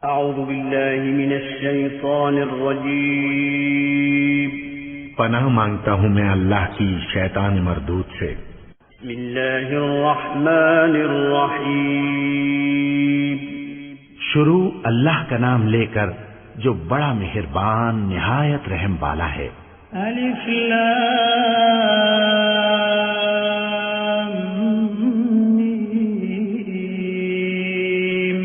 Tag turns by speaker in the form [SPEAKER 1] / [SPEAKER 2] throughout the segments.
[SPEAKER 1] अऊज़ु बिल्लाहि मिनश शैतानिर रजीम।
[SPEAKER 2] पनाह मांगता हूँ मैं अल्लाह की शैतान मरदूद से।
[SPEAKER 1] बिस्मिल्लाहिर रहमानिर रहीम।
[SPEAKER 2] शुरू अल्लाह का नाम लेकर जो बड़ा मेहरबान निहायत रहम वाला है।
[SPEAKER 3] अलिफ लाम मीम।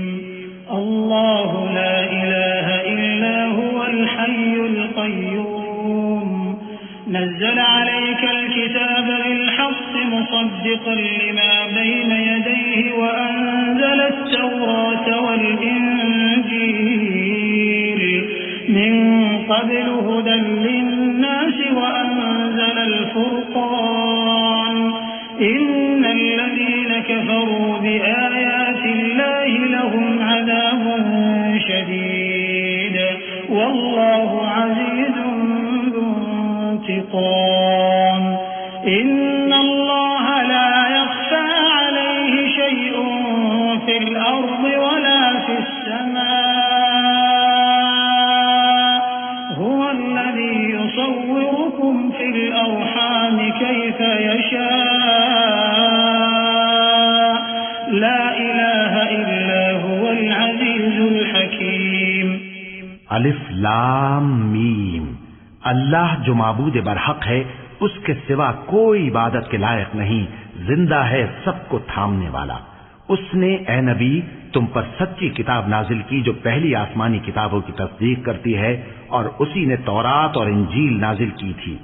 [SPEAKER 3] अल्लाहु ला इलाहा इल्ला हुवल हय्युल क़य्यूम। नज़्ज़ल अलैकल किताब बिल हक़्क़ि मुसद्दिक़न लिमा बैन यदैहि व अंज़लत तौरात वल इंजील मिन क़ब्लु हुदन लिन्नास व अंज़लल फ़ुरक़ान। इन्नल लज़ीन कफ़रू बिआयातिल्लाहि लहुम अज़ाबुन शदीद वल्लाहु अज़ीज़ुन ज़ु इंतिक़ाम। इन्नल्लाह ला यख़फ़ा अलैहि शै'उन फ़िल अर्ज़ि वला फ़िस समाअ हुवल्लज़ी युसव्विरुकुम फ़िल अर्हाम कैफ़ यशाअ ला इलाहा इल्ला हुवल अज़ीज़ुल हकीम।
[SPEAKER 2] अलिफ लाम मीम। अल्लाह जो माबूद बरहक है, उसके सिवा कोई इबादत के लायक नहीं, जिंदा है, सबको थामने वाला। उसने ए नबी तुम पर सच्ची किताब नाजिल की जो पहली आसमानी किताबों की तस्दीक करती है, और उसी ने तौरात और इंजील नाजिल की थी।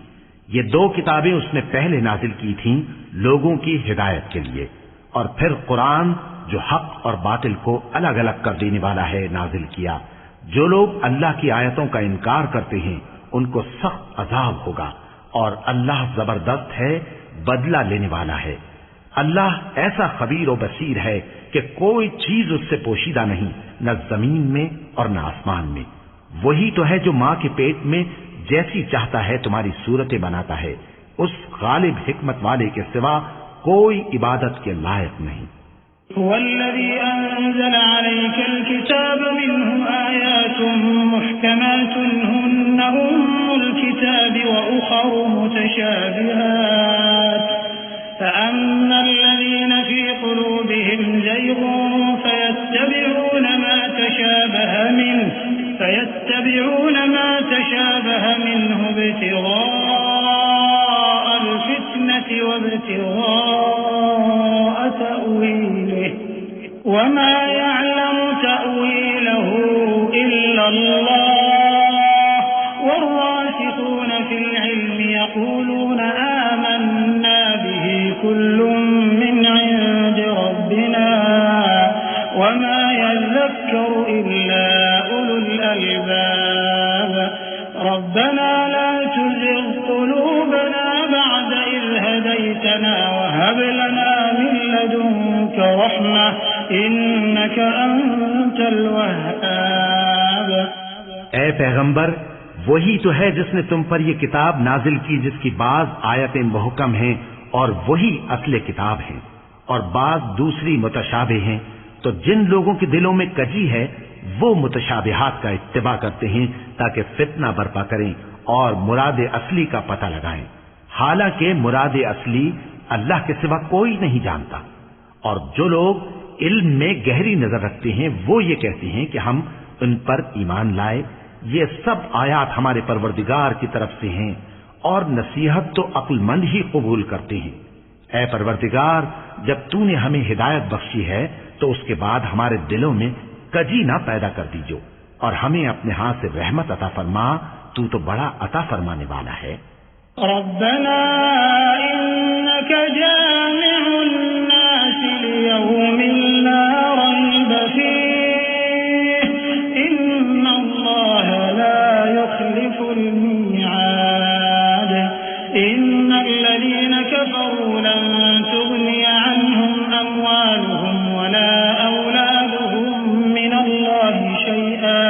[SPEAKER 2] ये दो किताबें उसने पहले नाजिल की थीं लोगों की हिदायत के लिए, और फिर कुरान जो हक और बातिल को अलग अलग कर देने वाला है नाजिल किया। जो लोग अल्लाह की आयतों का इनकार करते हैं उनको सख्त अजाब होगा, और अल्लाह जबरदस्त है, बदला लेने वाला है। अल्लाह ऐसा खबीर और बसीर है कि कोई चीज उससे पोशीदा नहीं, न जमीन में और न आसमान में। वही तो है जो माँ के पेट में जैसी चाहता है तुम्हारी सूरतें बनाता है। उस गालिब हिकमत वाले के सिवा कोई इबादत के लायक नहीं।
[SPEAKER 3] वल्लज़ी अंज़ल अलैकल किताब मिन्हु आयातुन मुहकमातुन हुन्न उम्मुल किताबि व उखरु मुतशाबिहात फ़अम्मा अल्लज़ीना फ़ी क़ुलूबिहिम ज़ैग़ुन फ़यत्तबिऊन मा तशाबह मिन्हु इब्तिग़ाअल फ़ित्नति व इब्तिग़ाअ तअवीलिहि वमा यअलमु तअवीलहु इल्ला अल्लाह वर्रासिख़ून फ़िल इल्मि यक़ूलूना आमन्ना बिहि कुल्लुम मिन इंदि रब्बिना वमा यज़क्करु इल्ला उलुल अलबाब रब्बना ला तुज़िग़ क़ुलूबना बअद इज़ हदैतना वहब लना मिन लदुनक रहमह इन्नक अंतल वह्हाब।
[SPEAKER 2] ऐ पैगंबर, वही तो है जिसने तुम पर यह किताब नाजिल की जिसकी बाज आयतें मुहकम हैं और वही असले किताब हैं, और बाज दूसरी मुतशाबे हैं। तो जिन लोगों के दिलों में कजी है वो मुतशाबिहात का इत्तिबा करते हैं ताकि फितना बर्पा करें और मुराद असली का पता लगाएं। हालांकि मुराद असली अल्लाह के सिवा कोई नहीं जानता। और जो लोग इल्म में गहरी नजर रखते हैं वो ये कहते हैं कि हम उन पर ईमान लाए। ये सब आयात हमारे परवरदिगार की तरफ से हैं, और नसीहत तो अक्लमंद ही कबूल करते हैं। ऐ परवरदिगार, जब तूने हमें हिदायत बख्शी है तो उसके बाद हमारे दिलों में कजी ना पैदा कर दीजो, और हमें अपने हाथ से रहमत अता फरमा। तू तो बड़ा अता फरमाने वाला है।
[SPEAKER 3] रब्बना इन्नक जामिउन नास लियौमिन ला रैब फीह इन्नल्लाह ला युख्लिफुल मीआद। इन्नल लज़ीना कफ़रू लन तुग़निय अन्हुम अम्वालुहुम वला औलादुहुम मिनल्लाहि शैआ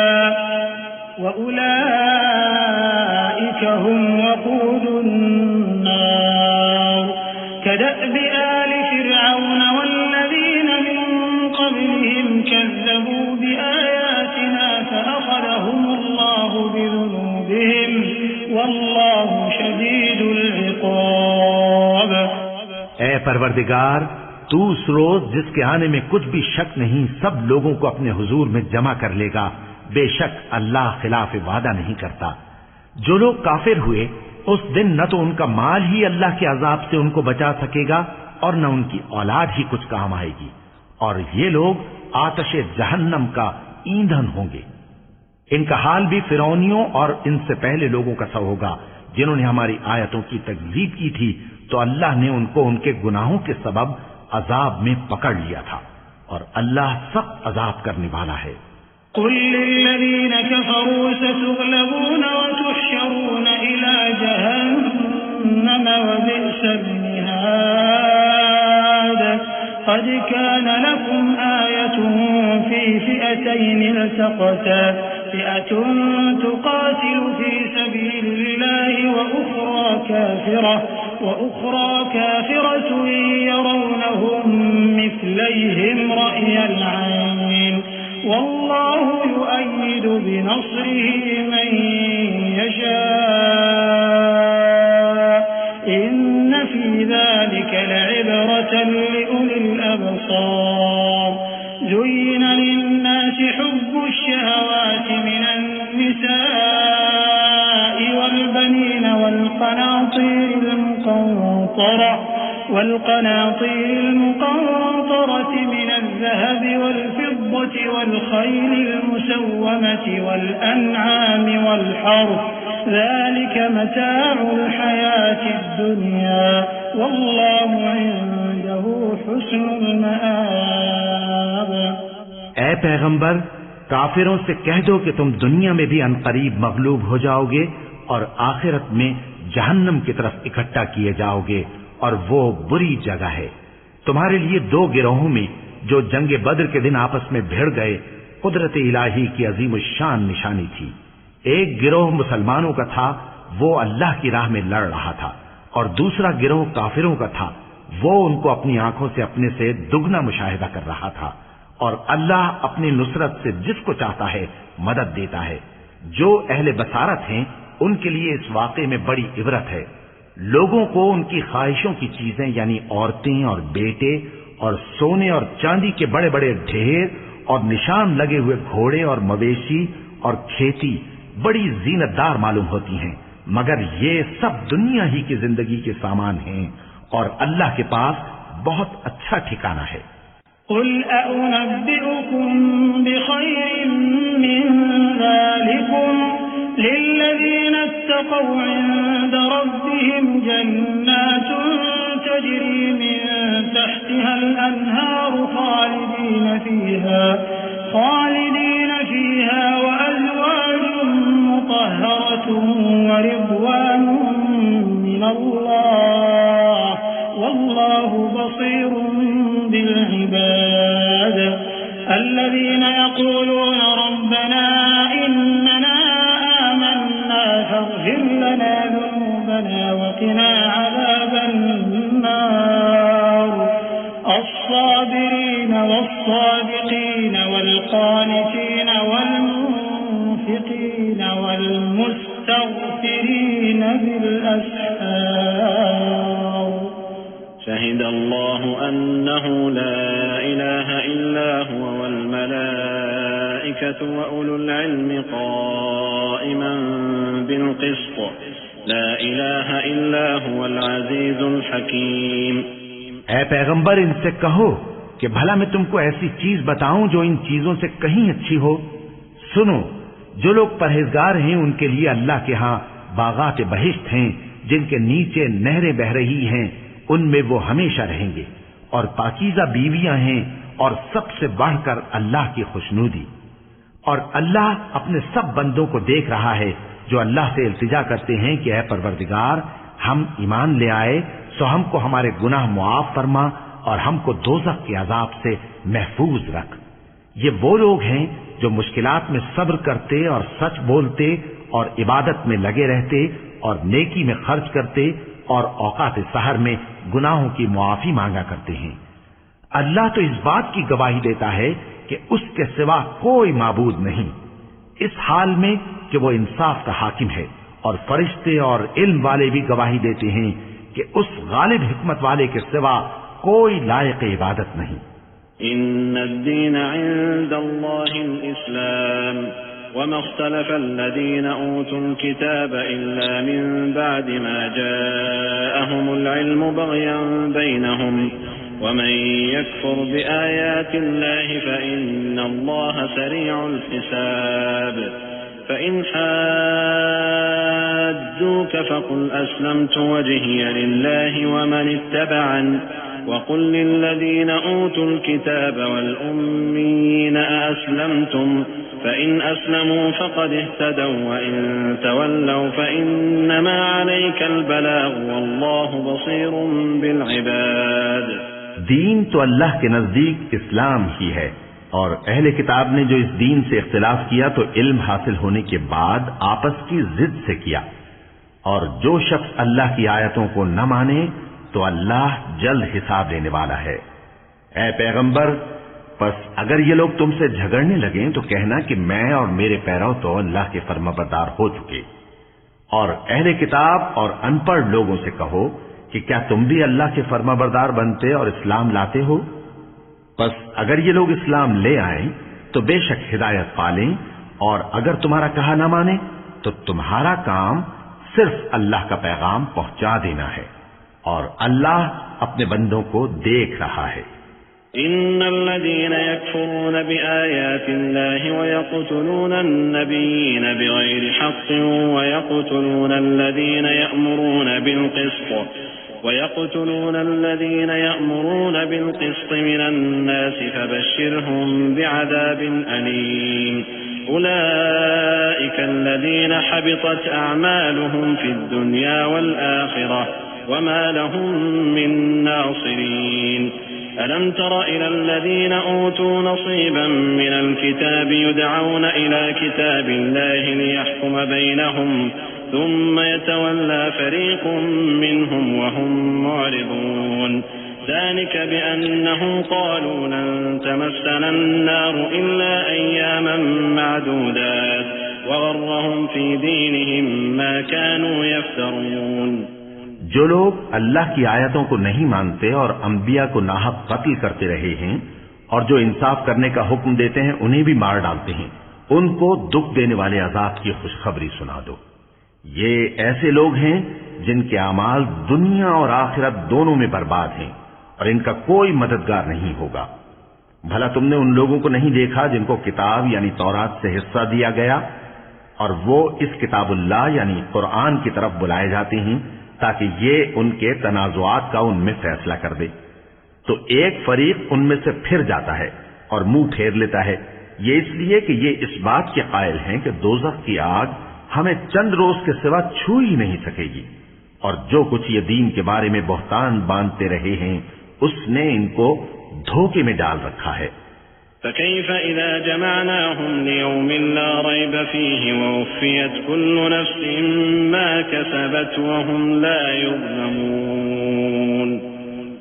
[SPEAKER 3] व उलाइक हुम वक़ूदुन नार कदअबि आलि फ़िरऔन वल्लज़ीना मिन क़ब्लिहिम कज़्ज़बू बिआयातिना
[SPEAKER 2] परवरदिगार, तू उस रोज जिसके आने में कुछ भी शक नहीं सब लोगों को अपने हुजूर में जमा कर लेगा। बेशक अल्लाह खिलाफ वादा नहीं करता। जो लोग काफिर हुए उस दिन न तो उनका माल ही अल्लाह के अजाब से उनको बचा सकेगा और न उनकी औलाद ही कुछ काम आएगी, और ये लोग आतशे जहन्नम का ईंधन होंगे। इनका हाल भी फिरौनियों और इनसे पहले लोगों का सा होगा जिन्होंने हमारी आयतों की तकजीब की थी, तो अल्लाह ने उनको उनके गुनाहों के सबब अजाब में पकड़ लिया था, और अल्लाह सब अजाब करने वाला है।
[SPEAKER 3] कुल लिल्लज़ीन कफ़रू सतुग़लबून वतुहशरून इला जहन्नम वबिअसल मिहाद क़द कान लकुम आयतुन फ़ी फ़िअतैन इल्तक़ता फ़िअतुन तुक़ातिलु फ़ी सबीलिल्लाहि वउख़रा काफ़िरतुन यरौनहुम मिस्लैहिम रअयल ऐन वल्लाहु युअय्यिदु बिनस्रिहि मन यशा इन्न फ़ी ज़ालिक लइब्रतन लिउलिल अबसार ज़ुय्यिन लिन्नासि हुब्बुश्शहवाति मिनन निसाइ वल्बनीन والقناطير المقنطرة من الذهب والفضة والخيل المسومة والأنعام والحرث ذلك متاع الحياة الدنيا والله عنده حسن المآب।
[SPEAKER 2] ऐ पैगंबर, काफिरों से कह दो कि तुम दुनिया में भी अनकरीब मगलूब हो जाओगे और आखिरत में जहन्नम की तरफ इकट्ठा किए जाओगे, और वो बुरी जगह है। तुम्हारे लिए दो गिरोहों में जो जंगे बद्र के दिन आपस में भिड़ गए कुदरत इलाही की अजीम शान निशानी थी। एक गिरोह मुसलमानों का था, वो अल्लाह की राह में लड़ रहा था, और दूसरा गिरोह काफिरों का था, वो उनको अपनी आंखों से अपने से दुगना मुशाहिदा कर रहा था। और अल्लाह अपनी नुसरत से जिसको चाहता है मदद देता है। जो अहले बसारत हैं उनके लिए इस वाक़े में बड़ी इबरत है। लोगों को उनकी ख्वाहिशों की चीजें यानी औरतें और बेटे और सोने और चांदी के बड़े बड़े ढेर और निशान लगे हुए घोड़े और मवेशी और खेती बड़ी जीनतदार मालूम होती हैं, मगर ये सब दुनिया ही की जिंदगी के सामान हैं, और अल्लाह के पास बहुत अच्छा ठिकाना है।
[SPEAKER 3] कुल अउनब्बिउकुम बिखैरिन मिन ज़ालिकुम लिल्लज़ीना इत्तक़ौ इन्द रब्बिहिम जन्नातुन तजरी मिन तहतिहल अन्हारु खालिदीन फीहा व अज़वाजुन मुतहहरतुन व रिضवानुन मिनल्लाह वल्लाहु बसीरुन बिल-इबाद الذين يقولون ربنا إننا آمنا فاغفر لنا ذنوبنا وقنا عذاب النار الصابرين والصادقين والقانتين والمنفقين والمستغفرين بالأسحار
[SPEAKER 4] شهد الله أنه لا إله إلا هو والملائكة وأولو العلم قائما بالقسط لا إله إلا هو العزيز الحكيم।
[SPEAKER 2] ऐ पैगंबर, इनसे कहो कि भला मैं तुमको ऐसी चीज बताऊं जो इन चीजों से कहीं अच्छी हो। सुनो, जो लोग परहेजगार हैं उनके लिए अल्लाह के यहाँ बागात बहिश्त हैं जिनके नीचे नहरें बह रही हैं, उनमें वो हमेशा रहेंगे, और पाकीज़ा बीवियां हैं, और सबसे बढ़कर अल्लाह की खुशनूदी। और अल्लाह अपने सब बंदों को देख रहा है जो अल्लाह से इल्तिजा करते हैं कि ऐ परवरदिगार, हम ईमान ले आए सो हमको हमारे गुनाह मुआफ फरमा और हमको दोज़ख के अजाब से महफूज रख। ये वो लोग हैं जो मुश्किलात में सब्र करते और सच बोलते और इबादत में लगे रहते और नेकी में खर्च करते और औकात सहर में गुनाहों की मुआफी मांगा करते हैं। अल्लाह तो इस बात की गवाही देता है कि उसके सिवा कोई माबूद नहीं, इस हाल में कि वो इंसाफ का हाकिम है, और फरिश्ते और इल्म वाले भी गवाही देते हैं कि उस गालिब हिकमत वाले के सिवा कोई लायक इबादत नहीं।
[SPEAKER 4] इन्न अद्दीन इंदल्लाहिल इस्लाम वमा इख्तलफा अल्लज़ीना ऊतुल किताब इल्ला मिन बअदि मा जाअहुमुल इल्मु बग़यन बैनहुम वमन यकफुर बिआयातिल्लाहि फ़इन्नल्लाह सरीउल हिसाब फ़इन हाज्जूक फ़क़ुल अस्लमतु वजहिय लिल्लाहि वमन इत्तबअन वक़ुल लिल्लज़ीन ऊतुल किताब वल उम्मीयीन अस्लमतुम फ़इन अस्लमू फ़क़द इह्तदौ वइन तवल्लौ फ़इन्नमा अलैकल बलाग़ वल्लाहु बसीरुम बिल इबाद।
[SPEAKER 2] दीन तो अल्लाह के नजदीक इस्लाम ही है, और अहले किताब ने जो इस दीन से इख्तिलाफ किया तो इल्म हासिल होने के बाद आपस की जिद से किया, और जो शख्स अल्लाह की आयतों को न माने तो अल्लाह जल्द हिसाब लेने वाला है। ऐ पैगंबर, बस अगर ये लोग तुमसे झगड़ने लगे तो कहना कि मैं और मेरे पैरव तो अल्लाह के फर्माबरदार हो चुके। और अहले किताब और अनपढ़ लोगों से कहो कि क्या तुम भी अल्लाह के फर्माबरदार बनते और इस्लाम लाते हो? बस अगर ये लोग इस्लाम ले आए तो बेशक हिदायत पालें, और अगर तुम्हारा कहा ना माने तो तुम्हारा काम सिर्फ अल्लाह का पैगाम पहुंचा देना है, और अल्लाह अपने बंदों को देख रहा है।
[SPEAKER 4] इन्नल्लज़ीना यकफुरून बिआयातिल्लाहि व यक़्तुलूना अन्नबिय्यीन बिग़ैरि हक़्क़िन व यक़्तुलूना अल्लज़ीना यअमुरूना बिल क़िस्ति मिनन नासि फबश्शिरहुम बिअज़ाबिन अलीम। उलाइका अल्लज़ीना हबितत अअमालुहुम फ़िद दुनिया वल आखिरह वमा लहुम मिन नासिरीन। ألم تر إلى الذين أوتوا نصيبا من الكتاب يدعون إلى كتاب الله ليحكم بينهم ثم يتولى فريق منهم وهم معرضون ذلك بأنهم قالوا لن تمسنا النار إلا أياما معدودات وغرهم في دينهم ما كانوا يفترون।
[SPEAKER 2] जो लोग अल्लाह की आयतों को नहीं मानते और अंबिया को नाहक कत्ल करते रहे हैं और जो इंसाफ करने का हुक्म देते हैं उन्हें भी मार डालते हैं, उनको दुख देने वाले अजाब की खुशखबरी सुना दो। ये ऐसे लोग हैं जिनके अमाल दुनिया और आखिरत दोनों में बर्बाद हैं और इनका कोई मददगार नहीं होगा। भला तुमने उन लोगों को नहीं देखा जिनको किताब यानी तौरात से हिस्सा दिया गया और वो इस किताबुल्लाह यानी कुरान की तरफ बुलाए जाते हैं ताकि ये उनके तनाजुआत का उनमें फैसला कर दे। तो एक फरीक उनमें से फिर जाता है और मुंह फेर लेता है, ये इसलिए कि ये इस बात के कायल हैं कि दोज़ख की आग हमें चंद रोज के सिवा छू ही नहीं सकेगी, और जो कुछ ये दीन के बारे में बहतान बांधते रहे हैं उसने इनको धोखे में डाल रखा है।
[SPEAKER 4] فكيف إذا جمعناهم ليوم لا ريب فيه ووفيت كل نفس ما كسبت وهم لا يظلمون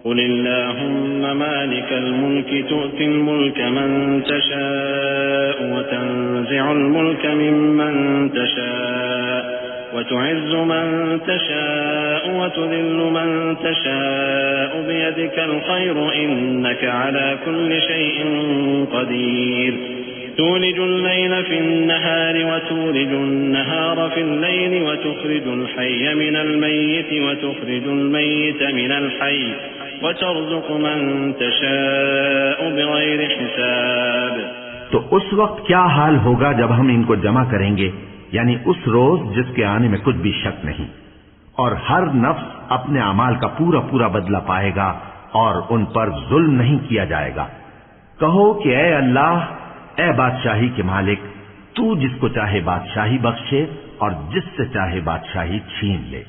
[SPEAKER 4] قل اللهم مالك الملك تؤتي الملك من تشاء وتنزع الملك ممن تشاء وتعز من تشاء وتذل من تشاء بيدك الخير إنك على كل شيء قدير تولج الليل في النهار وتولج النهار في الليل وتخرج الحي من الميت وتخرج الميت من الحي وترزق من تشاء بغير حساب।
[SPEAKER 2] तो उस वक्त क्या हाल होगा जब हम इनको जमा करेंगे, यानी उस रोज जिसके आने में कुछ भी शक नहीं, और हर नफ्स अपने अमाल का पूरा पूरा बदला पाएगा और उन पर जुल्म नहीं किया जाएगा। कहो कि ऐ अल्लाह, ऐ बादशाही के मालिक, तू जिसको चाहे बादशाही बख्शे और जिससे चाहे बादशाही छीन ले,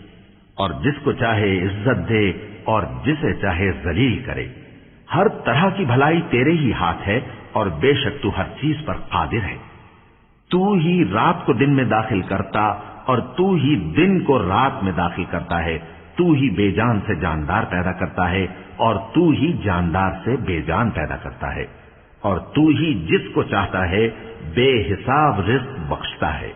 [SPEAKER 2] और जिसको चाहे इज्जत दे और जिसे चाहे जलील करे। हर तरह की भलाई तेरे ही हाथ है और बेशक तू हर चीज पर कादिर है। तू ही रात को दिन में दाखिल करता और तू ही दिन को रात में दाखिल करता है। तू ही बेजान से जानदार पैदा करता है और तू ही जानदार से बेजान पैदा करता है, और तू ही जिसको चाहता है बेहिसाब रिज़्क़ बख्शता है।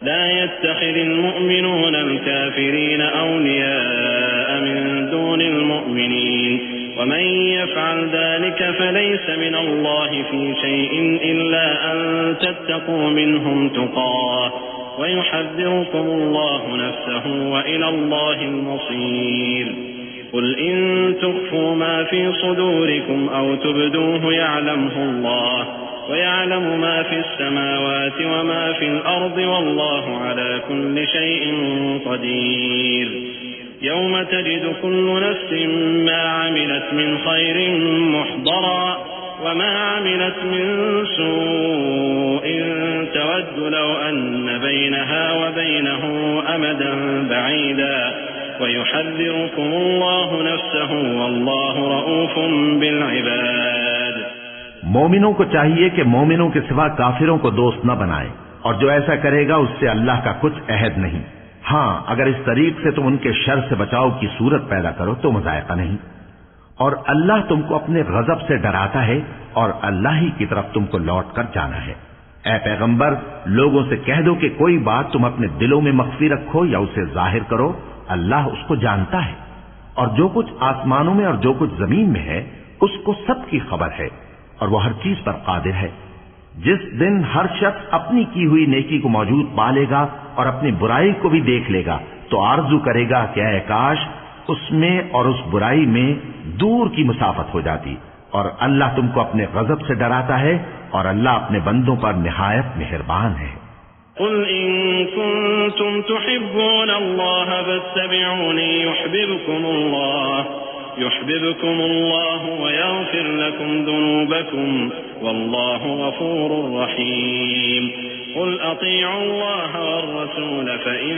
[SPEAKER 4] لا يتخذ المؤمنون الكافرين أولياء من دون المؤمنين ومن يفعل ذلك فليس من الله في شيء إلا أن تتقوا منهم تقاه ويحذركم الله نفسه وإلى الله المصير قل إن تخفوا ما في صدوركم أو تبدوه يعلمه الله ويعلم ما في السماوات وما في الأرض والله على كل شيء قدير يوم تجد كل نفس ما عملت من خير محضرا وما عملت من سوء تود لو أن بينها وبينه أمدا بعيدا ويحذركم الله نفسه والله رؤوف بالعباد।
[SPEAKER 2] मोमिनों को चाहिए कि मोमिनों के सिवा काफिरों को दोस्त न बनाए, और जो ऐसा करेगा उससे अल्लाह का कुछ अहद नहीं। हाँ, अगर इस तरीक से तुम उनके शर से बचाव की सूरत पैदा करो तो मजायका नहीं। और अल्लाह तुमको अपने गजब से डराता है और अल्लाह ही की तरफ तुमको लौट कर जाना है। ऐ पैगंबर, लोगों से कह दो कि कोई बात तुम अपने दिलों में मख्फी रखो या उसे जाहिर करो, अल्लाह उसको जानता है। और जो कुछ आसमानों में और जो कुछ जमीन में है उसको सबकी खबर है और वो हर चीज पर कादिर है। जिस दिन हर शख्स अपनी की हुई नेकी को मौजूद पा लेगा और अपनी बुराई को भी देख लेगा तो आरजू करेगा कि ऐ काश उसमें और उस बुराई में दूर की मुसाफत हो जाती। और अल्लाह तुमको अपने गजब से डराता है और अल्लाह अपने बंदों पर निहायत मेहरबान है।
[SPEAKER 4] قل إن كنتم تحبون الله فاتبعوني يحببكم الله ويغفر لكم ذنوبكم والله غفور رحيم قل أطيعوا الله والرسول فإن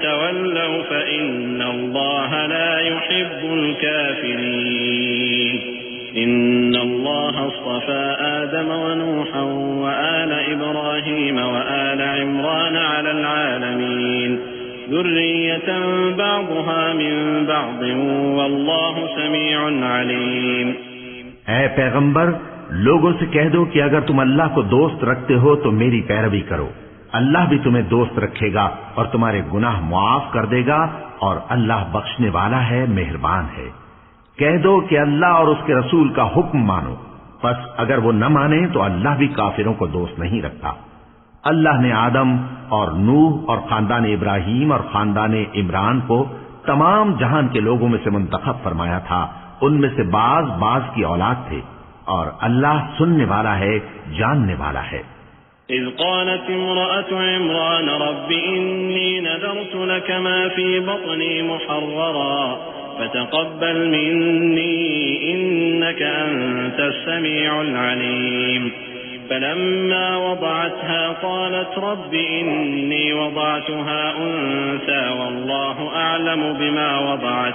[SPEAKER 4] تولوا فإن الله لا يحب الكافرين إن الله اصطفى آدم ونوحا وآل إبراهيم وآل عمران على العالمين ذرية بعضها من بعض والله سميع عليم।
[SPEAKER 2] ऐ पैगंबर, लोगों से कह दो कि अगर तुम अल्लाह को दोस्त रखते हो तो मेरी पैरवी करो, अल्लाह भी तुम्हें दोस्त रखेगा और तुम्हारे गुनाह मुआफ कर देगा और अल्लाह बख्शने वाला है, मेहरबान है। कह दो कि अल्लाह और उसके रसूल का हुक्म मानो, बस अगर वो न माने तो अल्लाह भी काफिरों को दोस्त नहीं रखता। अल्लाह ने आदम और नूह और खानदान इब्राहिम और खानदान इमरान को तमाम जहान के लोगों में से मुंतखब फरमाया था। उनमें से बाज की औलाद थे और अल्लाह सुनने वाला है, जानने वाला है।
[SPEAKER 4] إذ قالت امرأة عمران رب إني نذرت لك ما في بطني محررا فتقبل مني إنك أنت السميع العليم فلما وضعتها قالت رب إني وضعتها أنثى والله أعلم بما وضعت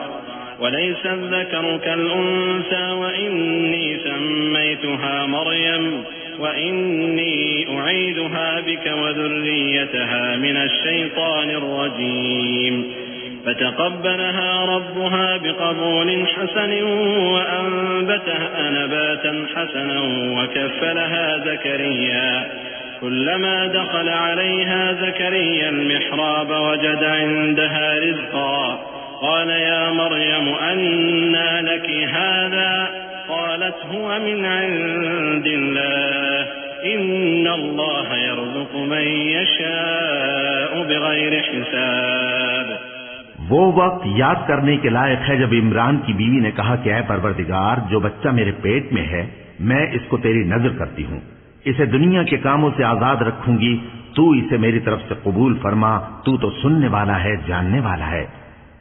[SPEAKER 4] وليس الذكر كالأنثى وإني سميتها مريم وإني أعيدها بك وذريتها من الشيطان الرجيم فتقبلها ربها بقبول حسن وأنبتها نباتا حسنا وكفلها زكريا كلما دخل عليها زكريا المحراب وجد عندها رزقا قال يا مريم أنى لك هذا قالت هو من عند الله إن الله يرزق من يشاء بغير حساب।
[SPEAKER 2] वो वक्त याद करने के लायक है जब इमरान की बीवी ने कहा कि ऐ परवरदिगार, जो बच्चा मेरे पेट में है मैं इसको तेरी नजर करती हूँ, इसे दुनिया के कामों से आजाद रखूंगी, तू इसे मेरी तरफ से कबूल फरमा, तू तो सुनने वाला है, जानने वाला है।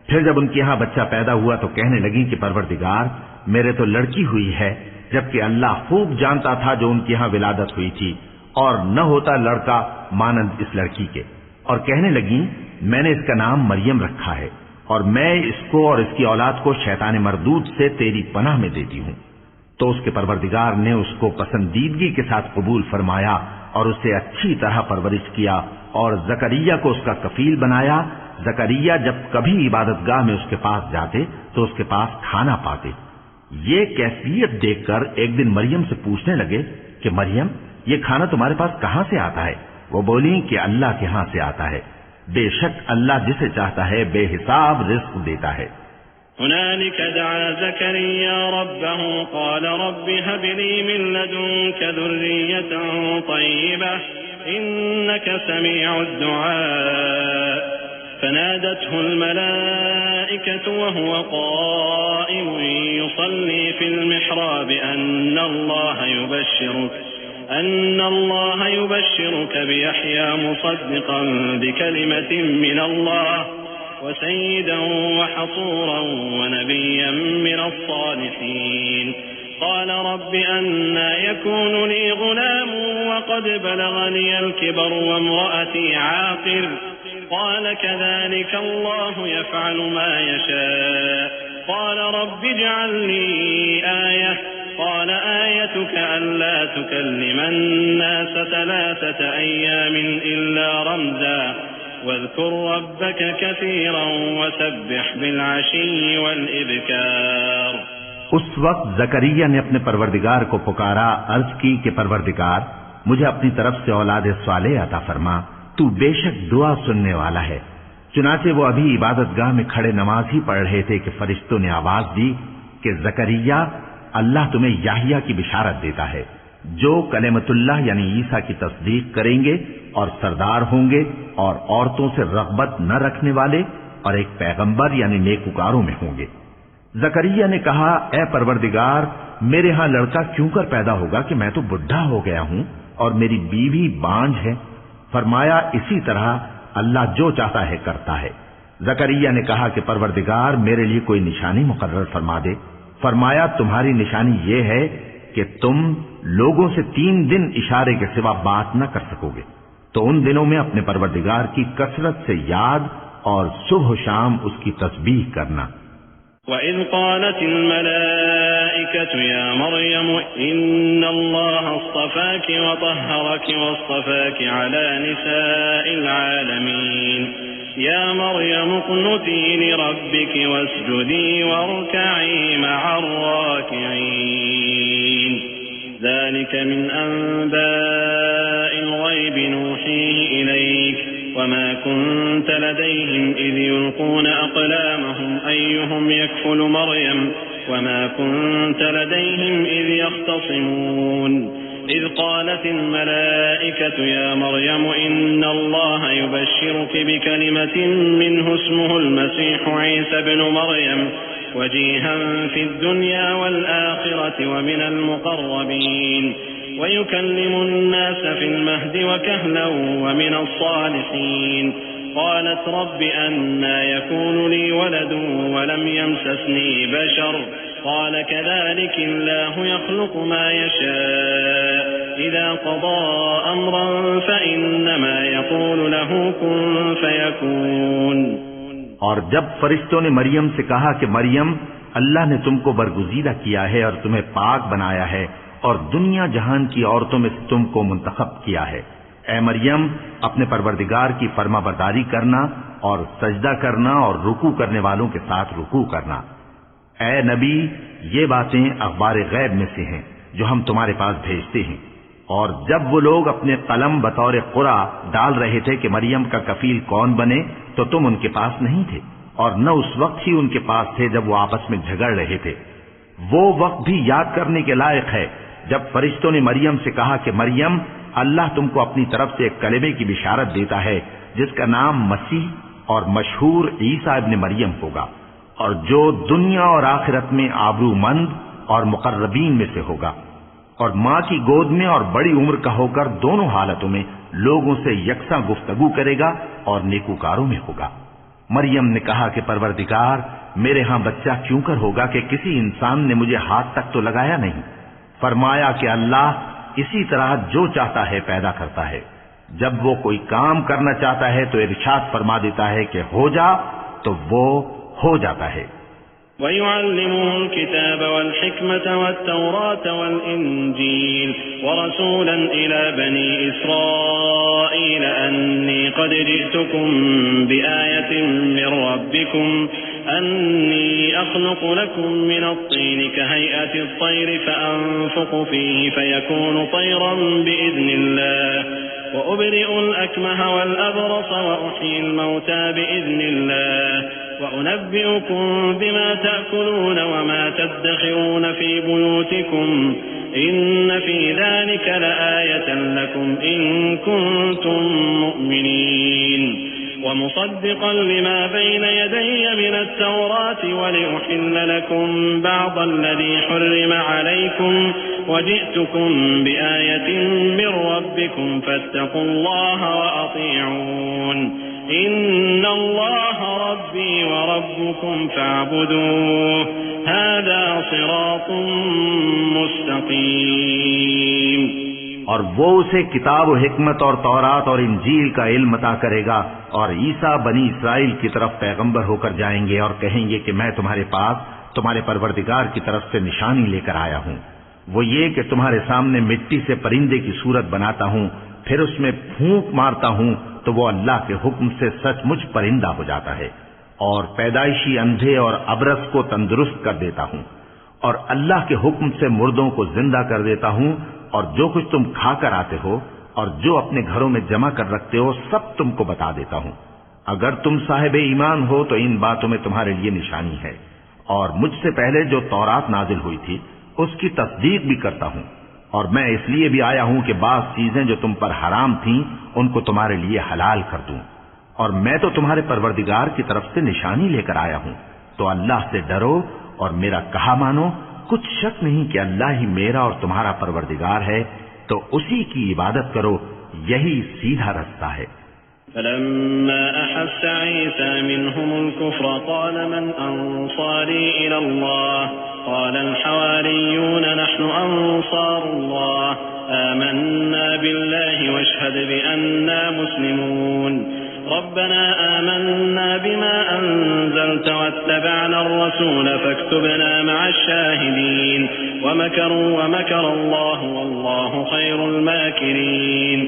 [SPEAKER 2] फिर जब उनके यहाँ बच्चा पैदा हुआ तो कहने लगी कि परवरदिगार, मेरे तो लड़की हुई है, जबकि अल्लाह खूब जानता था जो उनके यहाँ विलादत हुई थी और न होता लड़का मानंद इस लड़की के। और कहने लगी मैंने इसका नाम मरियम रखा है और मैं इसको और इसकी औलाद को शैतान मरदूद से तेरी पनाह में देती हूँ। तो उसके परवरदिगार ने उसको पसंदीदगी के साथ कबूल फरमाया और उसे अच्छी तरह परवरिश किया और जकरिया को उसका कफील बनाया। जकरिया जब कभी इबादतगाह में उसके पास जाते तो उसके पास खाना पाते। ये कैफियत देखकर एक दिन मरियम से पूछने लगे कि मरियम, ये खाना तुम्हारे पास कहाँ से आता है? वो बोली कि अल्लाह के यहाँ से आता है। बेशक अल्लाह जिसे चाहता है बेहिसाब रिज़्क़ देता है।
[SPEAKER 4] هنالك دعا زكريا ربه قال رب هب لي من لدنك ذرية طيبة إنك سميع الدعاء فنادته الملائكة وهو قائم يصلي في المحراب أن الله يبشرك بيحيى مصدقا بكلمة من الله وسيدا وحصورا ونبيا من الصالحين قال رب أنى يكون لي غلام وقد بلغني الكبر وامرأتي عاقر قال كذلك الله يفعل ما يشاء قال رب اجعل لي آية قال آيتك ألا تكلم الناس 3 أيام إلا رمزا واذكر ربك كثيرا وسبح بالعشي والإبكار।
[SPEAKER 2] उस वक्त जकरिया ने अपने परवरदिगार को पुकारा, अर्ज की कि परवरदिगार मुझे अपनी तरफ से औलाद सालेह अता फरमा, तू बेशक दुआ सुनने वाला है। चुनाचे वो अभी इबादतगाह में खड़े नमाज ही पढ़ रहे थे कि फरिश्तों ने आवाज दी कि जकरिया, अल्लाह तुम्हें याहिया की बिशारत देता है जो कलेमतुल्लाह यानी ईसा की तस्दीक करेंगे और सरदार होंगे और औरतों से रग़बत न रखने वाले और एक पैगंबर यानी नेकुकारों में होंगे। जकरिया ने कहा, ए परवरदिगार, मेरे यहां लड़का क्यों कर पैदा होगा कि मैं तो बुढ़ा हो गया हूं और मेरी बीवी बांझ है। फरमाया, इसी तरह अल्लाह जो चाहता है करता है। जकरिया ने कहा कि परवरदिगार मेरे लिए कोई निशानी मुकर्रर फरमा दे। फरमाया, तुम्हारी निशानी ये है कि तुम लोगों से 3 दिन इशारे के सिवा बात न कर सकोगे, तो उन दिनों में अपने परवरदिगार की कसरत से याद और सुबह शाम उसकी तस्बीह करना।
[SPEAKER 4] وَإِذْ قَالَتِ الْمَلَائِكَةُ يَا مَرْيَمُ إِنَّ اللَّهَ اصْطَفَاكِ وَطَهَّرَكِ وَاصْطَفَاكِ عَلَى نِسَاءِ الْعَالَمِينَ يَا مَرْيَمُ اقْنُتِي لِرَبِّكِ وَاسْجُدِي وَارْكَعِي مَعَ الرَّاكِعِينَ ذَلِكَ مِنْ أَنْبَاءِ الْغَيْبِ نُوحِيهِ إِلَيْكَ وما كنت لديهم إذ يلقون أقلامهم أيهم يكفل مريم وما كنت لديهم إذ يختصمون إذ قالت الملائكة يا مريم إن الله يبشرك بكلمة منه اسمه المسيح عيسى بن مريم وجيها في الدنيا والآخرة ومن المقربين ويكلم الناس في المهد وكهلا ومن الصالحين قالت رب أنى يكون لي ولد ولم يمسسني بشر قال كذلك الله يخلق ما يشاء إذا قضى أمرا فإنما يقول له كن فيكون।
[SPEAKER 2] और जब फरिश्तों ने मरियम से कहा कि मरियम, अल्लाह ने तुमको बरगुजीदा किया है और तुम्हें पाक बनाया है और दुनिया जहान की औरतों में तुमको मुंतखब किया है, ए मरियम, अपने परवरदिगार की फरमाबरदारी करना और सजदा करना और रुकू करने वालों के साथ रुकू करना। ए नबी, ये बातें अखबार गैब में से हैं जो हम तुम्हारे पास भेजते हैं। और जब वो लोग अपने कलम बतौर कुरा डाल रहे थे कि मरियम का कफील कौन बने, तो तुम उनके पास नहीं थे और न उस वक्त ही उनके पास थे जब वो आपस में झगड़ रहे थे। वो वक्त भी याद करने के लायक है जब फरिश्तों ने मरियम से कहा कि मरियम, अल्लाह तुमको अपनी तरफ से एक कलेमे की बिशारत देता है जिसका नाम मसीह और मशहूर ईसा इब्न मरियम होगा और जो दुनिया और आखिरत में आबरूमंद और मुकर्रबीन में से होगा और माँ की गोद में और बड़ी उम्र का होकर दोनों हालतों में लोगों से यकसा गुफ्तगू करेगा और नेकूकारों में होगा। मरियम ने कहा कि परवरदिगार, मेरे यहां बच्चा क्यों कर होगा कि किसी इंसान ने मुझे हाथ तक तो लगाया नहीं। फरमाया कि अल्लाह इसी तरह जो चाहता है पैदा करता है। जब वो कोई काम करना चाहता है तो इरशाद फरमा देता है कि हो जा, तो वो हो जाता है।
[SPEAKER 4] وَيُعَلِّمُهُ الْكِتَابَ وَالْحِكْمَةَ وَالتَّوْرَاةَ وَالْإِنْجِيلَ وَرَسُولًا إِلَى بَنِي إِسْرَائِيلَ أَنِّي قَدْ جِئْتُكُمْ بِآيَةٍ مِّن رَّبِّكُمْ أَنِّي أَخْلُقُ لَكُم مِّنَ الطِّينِ كَهَيْئَةِ الطَّيْرِ فَأَنفُخُ فِيهِ فَيَكُونُ طَيْرًا بِإِذْنِ اللَّهِ وَأُبْرِئُ الْأَكْمَهَ وَالْأَبْرَصَ وَأُحْيِي الْمَوْتَىٰ بِإِذْنِ اللَّهِ وأنبئكم بما تأكلون وما تدخرون في بيوتكم إن في ذلك لآية لكم إن كنتم مؤمنين ومصدقا لما بين يدي من التوراة ولأحل لكم بعض الذي حرم عليكم وجئتكم بآية من ربكم فاتقوا الله وأطيعون إن الله ربي وربكم فاعبدوه هذا صراط मुस्तकीम।
[SPEAKER 2] और वो उसे किताब व हिकमत और तौरात और इंजील का इल्म अता करेगा और ईसा बनी इसराइल की तरफ पैगंबर होकर जाएंगे और कहेंगे कि मैं तुम्हारे पास तुम्हारे परवरदिगार की तरफ से निशानी लेकर आया हूँ। वो ये कि तुम्हारे सामने मिट्टी से परिंदे की सूरत बनाता हूँ, फिर उसमें फूंक मारता हूँ तो वो अल्लाह के हुक्म से सचमुच परिंदा हो जाता है और पैदाइशी अंधे और अबरस को तंदुरुस्त कर देता हूँ और अल्लाह के हुक्म से मुर्दों को जिंदा कर देता हूँ और जो कुछ तुम खाकर आते हो और जो अपने घरों में जमा कर रखते हो सब तुमको बता देता हूँ। अगर तुम साहिब ईमान हो तो इन बातों में तुम्हारे लिए निशानी है और मुझसे पहले जो तौरात नाजिल हुई थी उसकी तस्दीक भी करता हूँ और मैं इसलिए भी आया हूँ कि बात चीजें जो तुम पर हराम थीं उनको तुम्हारे लिए हलाल कर दूं और मैं तो तुम्हारे परवरदिगार की तरफ से निशानी लेकर आया हूँ। तो अल्लाह से डरो और मेरा कहा मानो, कुछ शक नहीं कि अल्लाह ही मेरा और तुम्हारा परवरदिगार है, तो उसी की इबादत करो, यही सीधा रास्ता है।
[SPEAKER 4] فلما أحس عيسى منهم الكفر قال من أنصاري إلى الله قال الحواريون نحن أنصار الله آمنا بالله واشهد بأننا مسلمون ربنا آمنا بما أنزلت واتبعنا الرسول فاكتبنا مع الشاهدين ومكروا ومكر الله والله خير الماكرين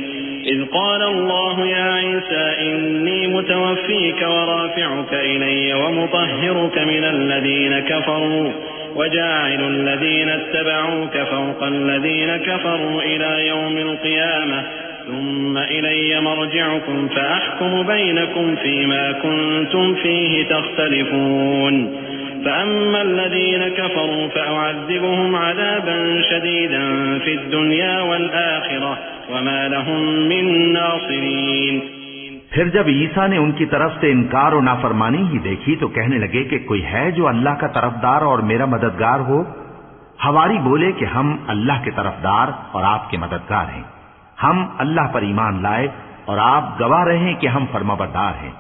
[SPEAKER 4] إذ قال الله يا عيسى إني متوفيك ورافعك إلي ومطهرك من الذين كفروا وجاعل الذين اتبعوك فوق الذين كفروا إلى يوم القيامة ثم إلي مرجعكم فأحكم بينكم فيما كنتم فيه تختلفون فأما الذين كفروا فأعذبهم عذابا شديدا في الدنيا والآخرة وما لهم من ناصرين।
[SPEAKER 2] फिर जब ईसा ने उनकी तरफ से इनकार और नाफरमानी ही देखी तो कहने लगे कि कोई है जो अल्लाह का तरफदार और मेरा मददगार हो। हवारी बोले कि हम अल्लाह के तरफदार और आपके मददगार हैं। हम अल्लाह पर ईमान लाए और आप गवाह रहे कि हम फरमाबरदार हैं।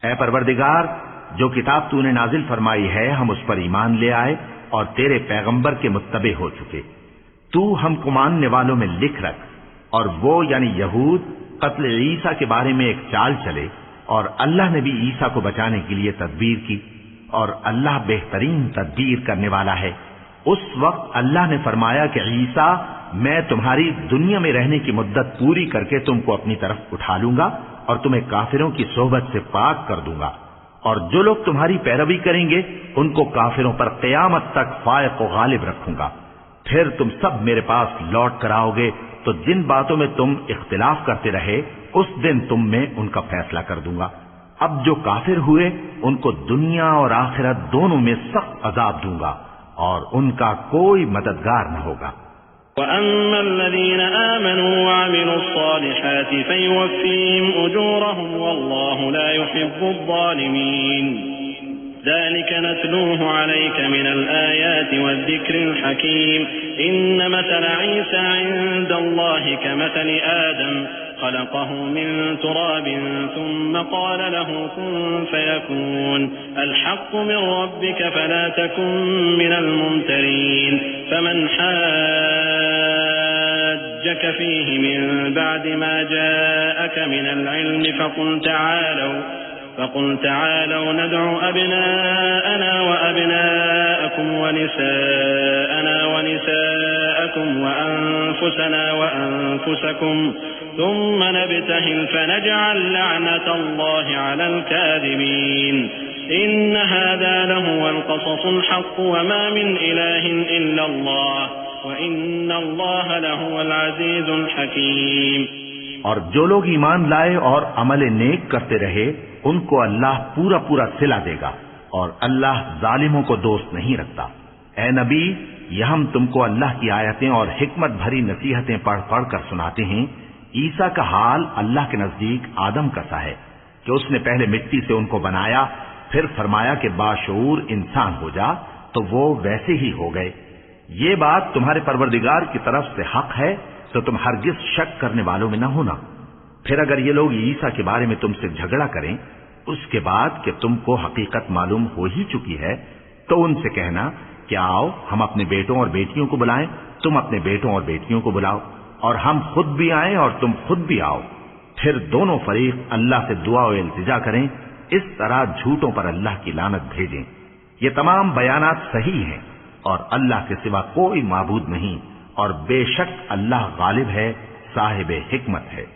[SPEAKER 2] ऐ परवरदिगार, जो किताब तूने नाजिल फरमाई है हम उस पर ईमान ले आए और तेरे पैगंबर के मुत्तबे हो चुके। तू हमको मानने वालों में लिख रख। और वो यानी यहूद कत्ल ईसा के बारे में एक चाल चले और अल्लाह ने भी ईसा को बचाने के लिए तदबीर की और अल्लाह बेहतरीन तदबीर करने वाला है। उस वक्त अल्लाह ने फरमाया कि ईसा, मैं तुम्हारी दुनिया में रहने की मुद्दत पूरी करके तुमको अपनी तरफ उठा लूंगा और तुम्हें काफिरों की सोहबत से पाक कर दूंगा और जो लोग तुम्हारी पैरवी करेंगे उनको काफिरों पर क़यामत तक फायक व गालिब रखूंगा। फिर तुम सब मेरे पास लौट कर आओगे तो जिन बातों में तुम इख्तिलाफ करते रहे उस दिन तुम में उनका फैसला कर दूंगा। अब जो काफिर हुए उनको दुनिया और आखिरत दोनों में सख्त अजाब दूंगा और उनका कोई मददगार न होगा।
[SPEAKER 4] وأما الذين آمنوا وعملوا الصالحات فيوفيهم أجورهم والله لا يحب الظالمين ذلك نتلوه عليك من الآيات والذكر الحكيم إن مثل عيسى عند الله كمثل آدم خلقه من تراب ثم قال له كن فيكون الحق من ربك فلا تكن من الممترين فمن حاجك فيه من بعد ما جاءك من العلم فقل تعالوا ندع أبناءنا وأبناءكم ونساءنا ونساءكم وأنفسنا وأنفسكم ثم نبتهل فنجعل لعنة الله على الكاذبين إن هذا لهو القصص الحق وما من إله إلا الله وإن الله لهو العزيز الحكيم।
[SPEAKER 2] और जो लोग ईमान लाए और अमल नेक करते रहे उनको अल्लाह पूरा पूरा सिला देगा और अल्लाह जालिमों को दोस्त नहीं रखता। ए नबी, यह हम तुमको अल्लाह की आयतें और हिकमत भरी नसीहतें पढ़ पढ़ कर सुनाते हैं। ईसा का हाल अल्लाह के नजदीक आदम का सा है कि उसने पहले मिट्टी से उनको बनाया, फिर फरमाया कि बाशऊर इंसान हो जा, तो वो वैसे ही हो गए। ये बात तुम्हारे परवरदिगार की तरफ से हक है, तो तुम हरगिज शक करने वालों में न होना। फिर अगर ये लोग ईसा के बारे में तुमसे झगड़ा करें उसके बाद कि तुमको हकीकत मालूम हो ही चुकी है, तो उनसे कहना कि आओ हम अपने बेटों और बेटियों को बुलाएं, तुम अपने बेटों और बेटियों को बुलाओ, और हम खुद भी आएं और तुम खुद भी आओ। फिर दोनों फरीक अल्लाह से दुआ और इल्तिजा करें, इस तरह झूठों पर अल्लाह की लानत भेजें। ये तमाम बयानात सही हैं और अल्लाह के सिवा कोई माबूद नहीं, और बेशक अल्लाह गालिब है, साहिब हिकमत है।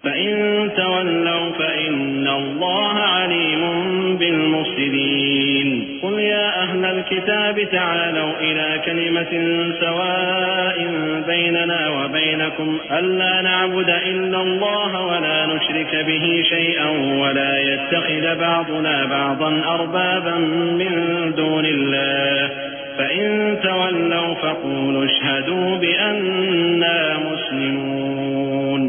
[SPEAKER 4] फ़इन तवल्लौ फ़इन्न अल्लाह अलीमुम बिलमुफ़्सिदीन। क़ुल या अहलल किताब तआलौ इला कलिमतिन सवाइन बैनना व बैनकुम अल्ला नअबुद इल्ला अल्लाह व ला नुश्रिक बिही शैअन व ला यत्तखिज़ बअदुना बअदन अरबाबन मिन दूनिल्लाह फ़इन तवल्लौ फ़क़ूलू अशहदू बिअन्ना मुस्लिमून।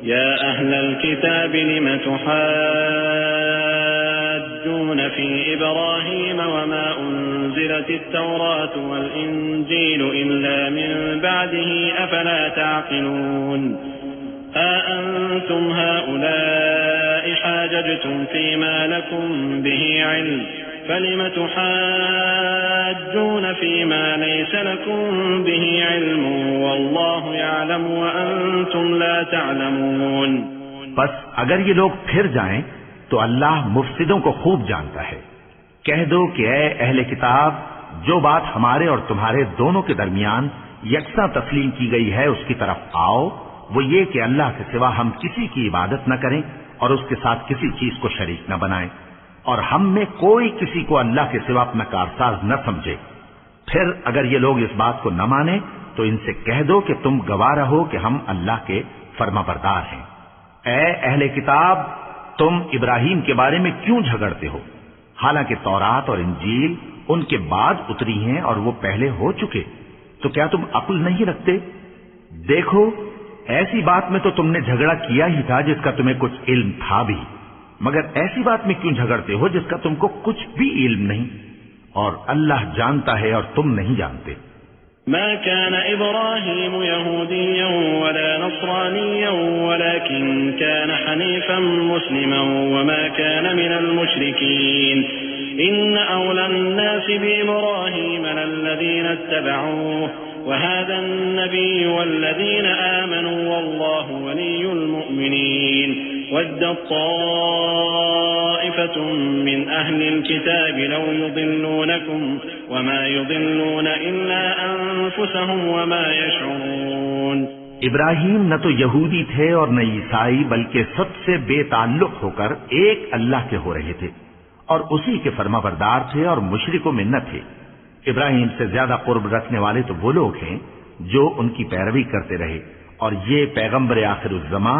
[SPEAKER 4] या अहलल किताब लिम तुहाज्जून फी इब्राहीम वमा उन्ज़िलतित तौरात वल इंजील इल्ला मिन बअदिही अफला तअक़िलून। हा अंतुम हाउलाइ हाजजतुम फीमा लकुम बिही इल्म फलिम तुहाज्जून फीमा लैस लकुम बिही इल्म वल्लाहु यअलम व अंतुम ला तअलमून।
[SPEAKER 2] बस अगर ये लोग फिर जाएं तो अल्लाह मुफसिदों को खूब जानता है। कह दो कि ऐ अहले किताब, जो बात हमारे और तुम्हारे दोनों के दरमियान यकसा तस्लीम की गई है उसकी तरफ आओ। वो ये कि अल्लाह के सिवा हम किसी की इबादत न करें और उसके साथ किसी चीज को शरीक न बनाएं, और हम में कोई किसी को अल्लाह के सिवा अपना कारसाज न समझे। फिर अगर ये लोग इस बात को न माने तो इनसे कह दो कि तुम गवाह रहो कि हम अल्लाह के फरमाबरदार हैं। ऐ अहले किताब, तुम इब्राहीम के बारे में क्यों झगड़ते हो? हालांकि तौरात और इंजील उनके बाद उतरी हैं और वो पहले हो चुके, तो क्या तुम अक्ल नहीं रखते? देखो, ऐसी बात में तो तुमने झगड़ा किया ही था जिसका तुम्हें कुछ इल्म था भी, मगर ऐसी बात में क्यों झगड़ते हो जिसका तुमको कुछ भी इल्म नहीं? और अल्लाह जानता है और तुम नहीं जानते।
[SPEAKER 4] मा कान इब्राहीम यहूदिय्यन वला नस्रानिय्यन वलाकिन कान हनीफन मुस्लिमन वमा कान मिनल मुश्रिकीन। इन्न औला अन्नासि बिइब्राहीम लल्लज़ीना इत्तबऊहु वहाज़ा अन्नबिय्यु वल्लज़ीना आमनू वल्लाहु वलियुल मुअ्मिनीन। वद्दत ताइफ़तुम मिन अहलिल किताबि लौ युदिल्लूनकुम वमा युदिल्लून इल्ला अनफुसहुम वमा यशऊरून।
[SPEAKER 2] इब्राहीम न तो यहूदी थे और न ईसाई, बल्कि सबसे बेताल्लुक होकर एक अल्लाह के हो रहे थे और उसी के फरमाबरदार थे और मुशरिकों में न थे। इब्राहीम से ज्यादा कुर्ब रखने वाले तो वो लोग हैं जो उनकी पैरवी करते रहे, और ये पैगंबर आखिरुज़्ज़मा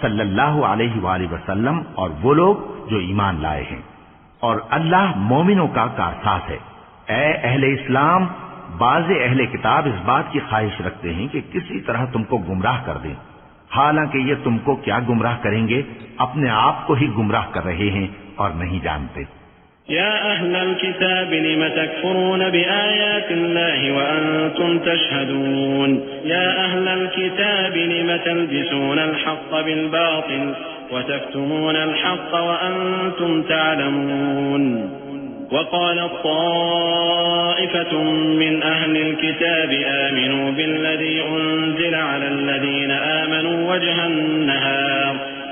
[SPEAKER 2] सल्लल्लाहु अलैहि वसल्लम और वो लोग जो ईमान लाए हैं, और अल्लाह मोमिनों का कारसाज है। ऐ अहले इस्लाम, बाज़े अहले किताब इस बात की ख्वाहिश रखते हैं कि किसी तरह तुमको गुमराह कर दें, हालांकि ये तुमको क्या गुमराह करेंगे, अपने आप को ही गुमराह कर रहे हैं और नहीं जानते।
[SPEAKER 4] या अहलल किताब लिम तकफुरून बिआयातिल्लाहि व अंतुम तशहदून। या अहलल किताब लिम तल्बिसूनल हक़्क़ बिल बातिल व तक्तुमूनल हक़्क़ व अंतुम तअलमून। वक़ालत ताइफ़तुम मिन अहलिल किताब आमिनू बिल्लज़ी उन्ज़िल अलल्लज़ीना आमनू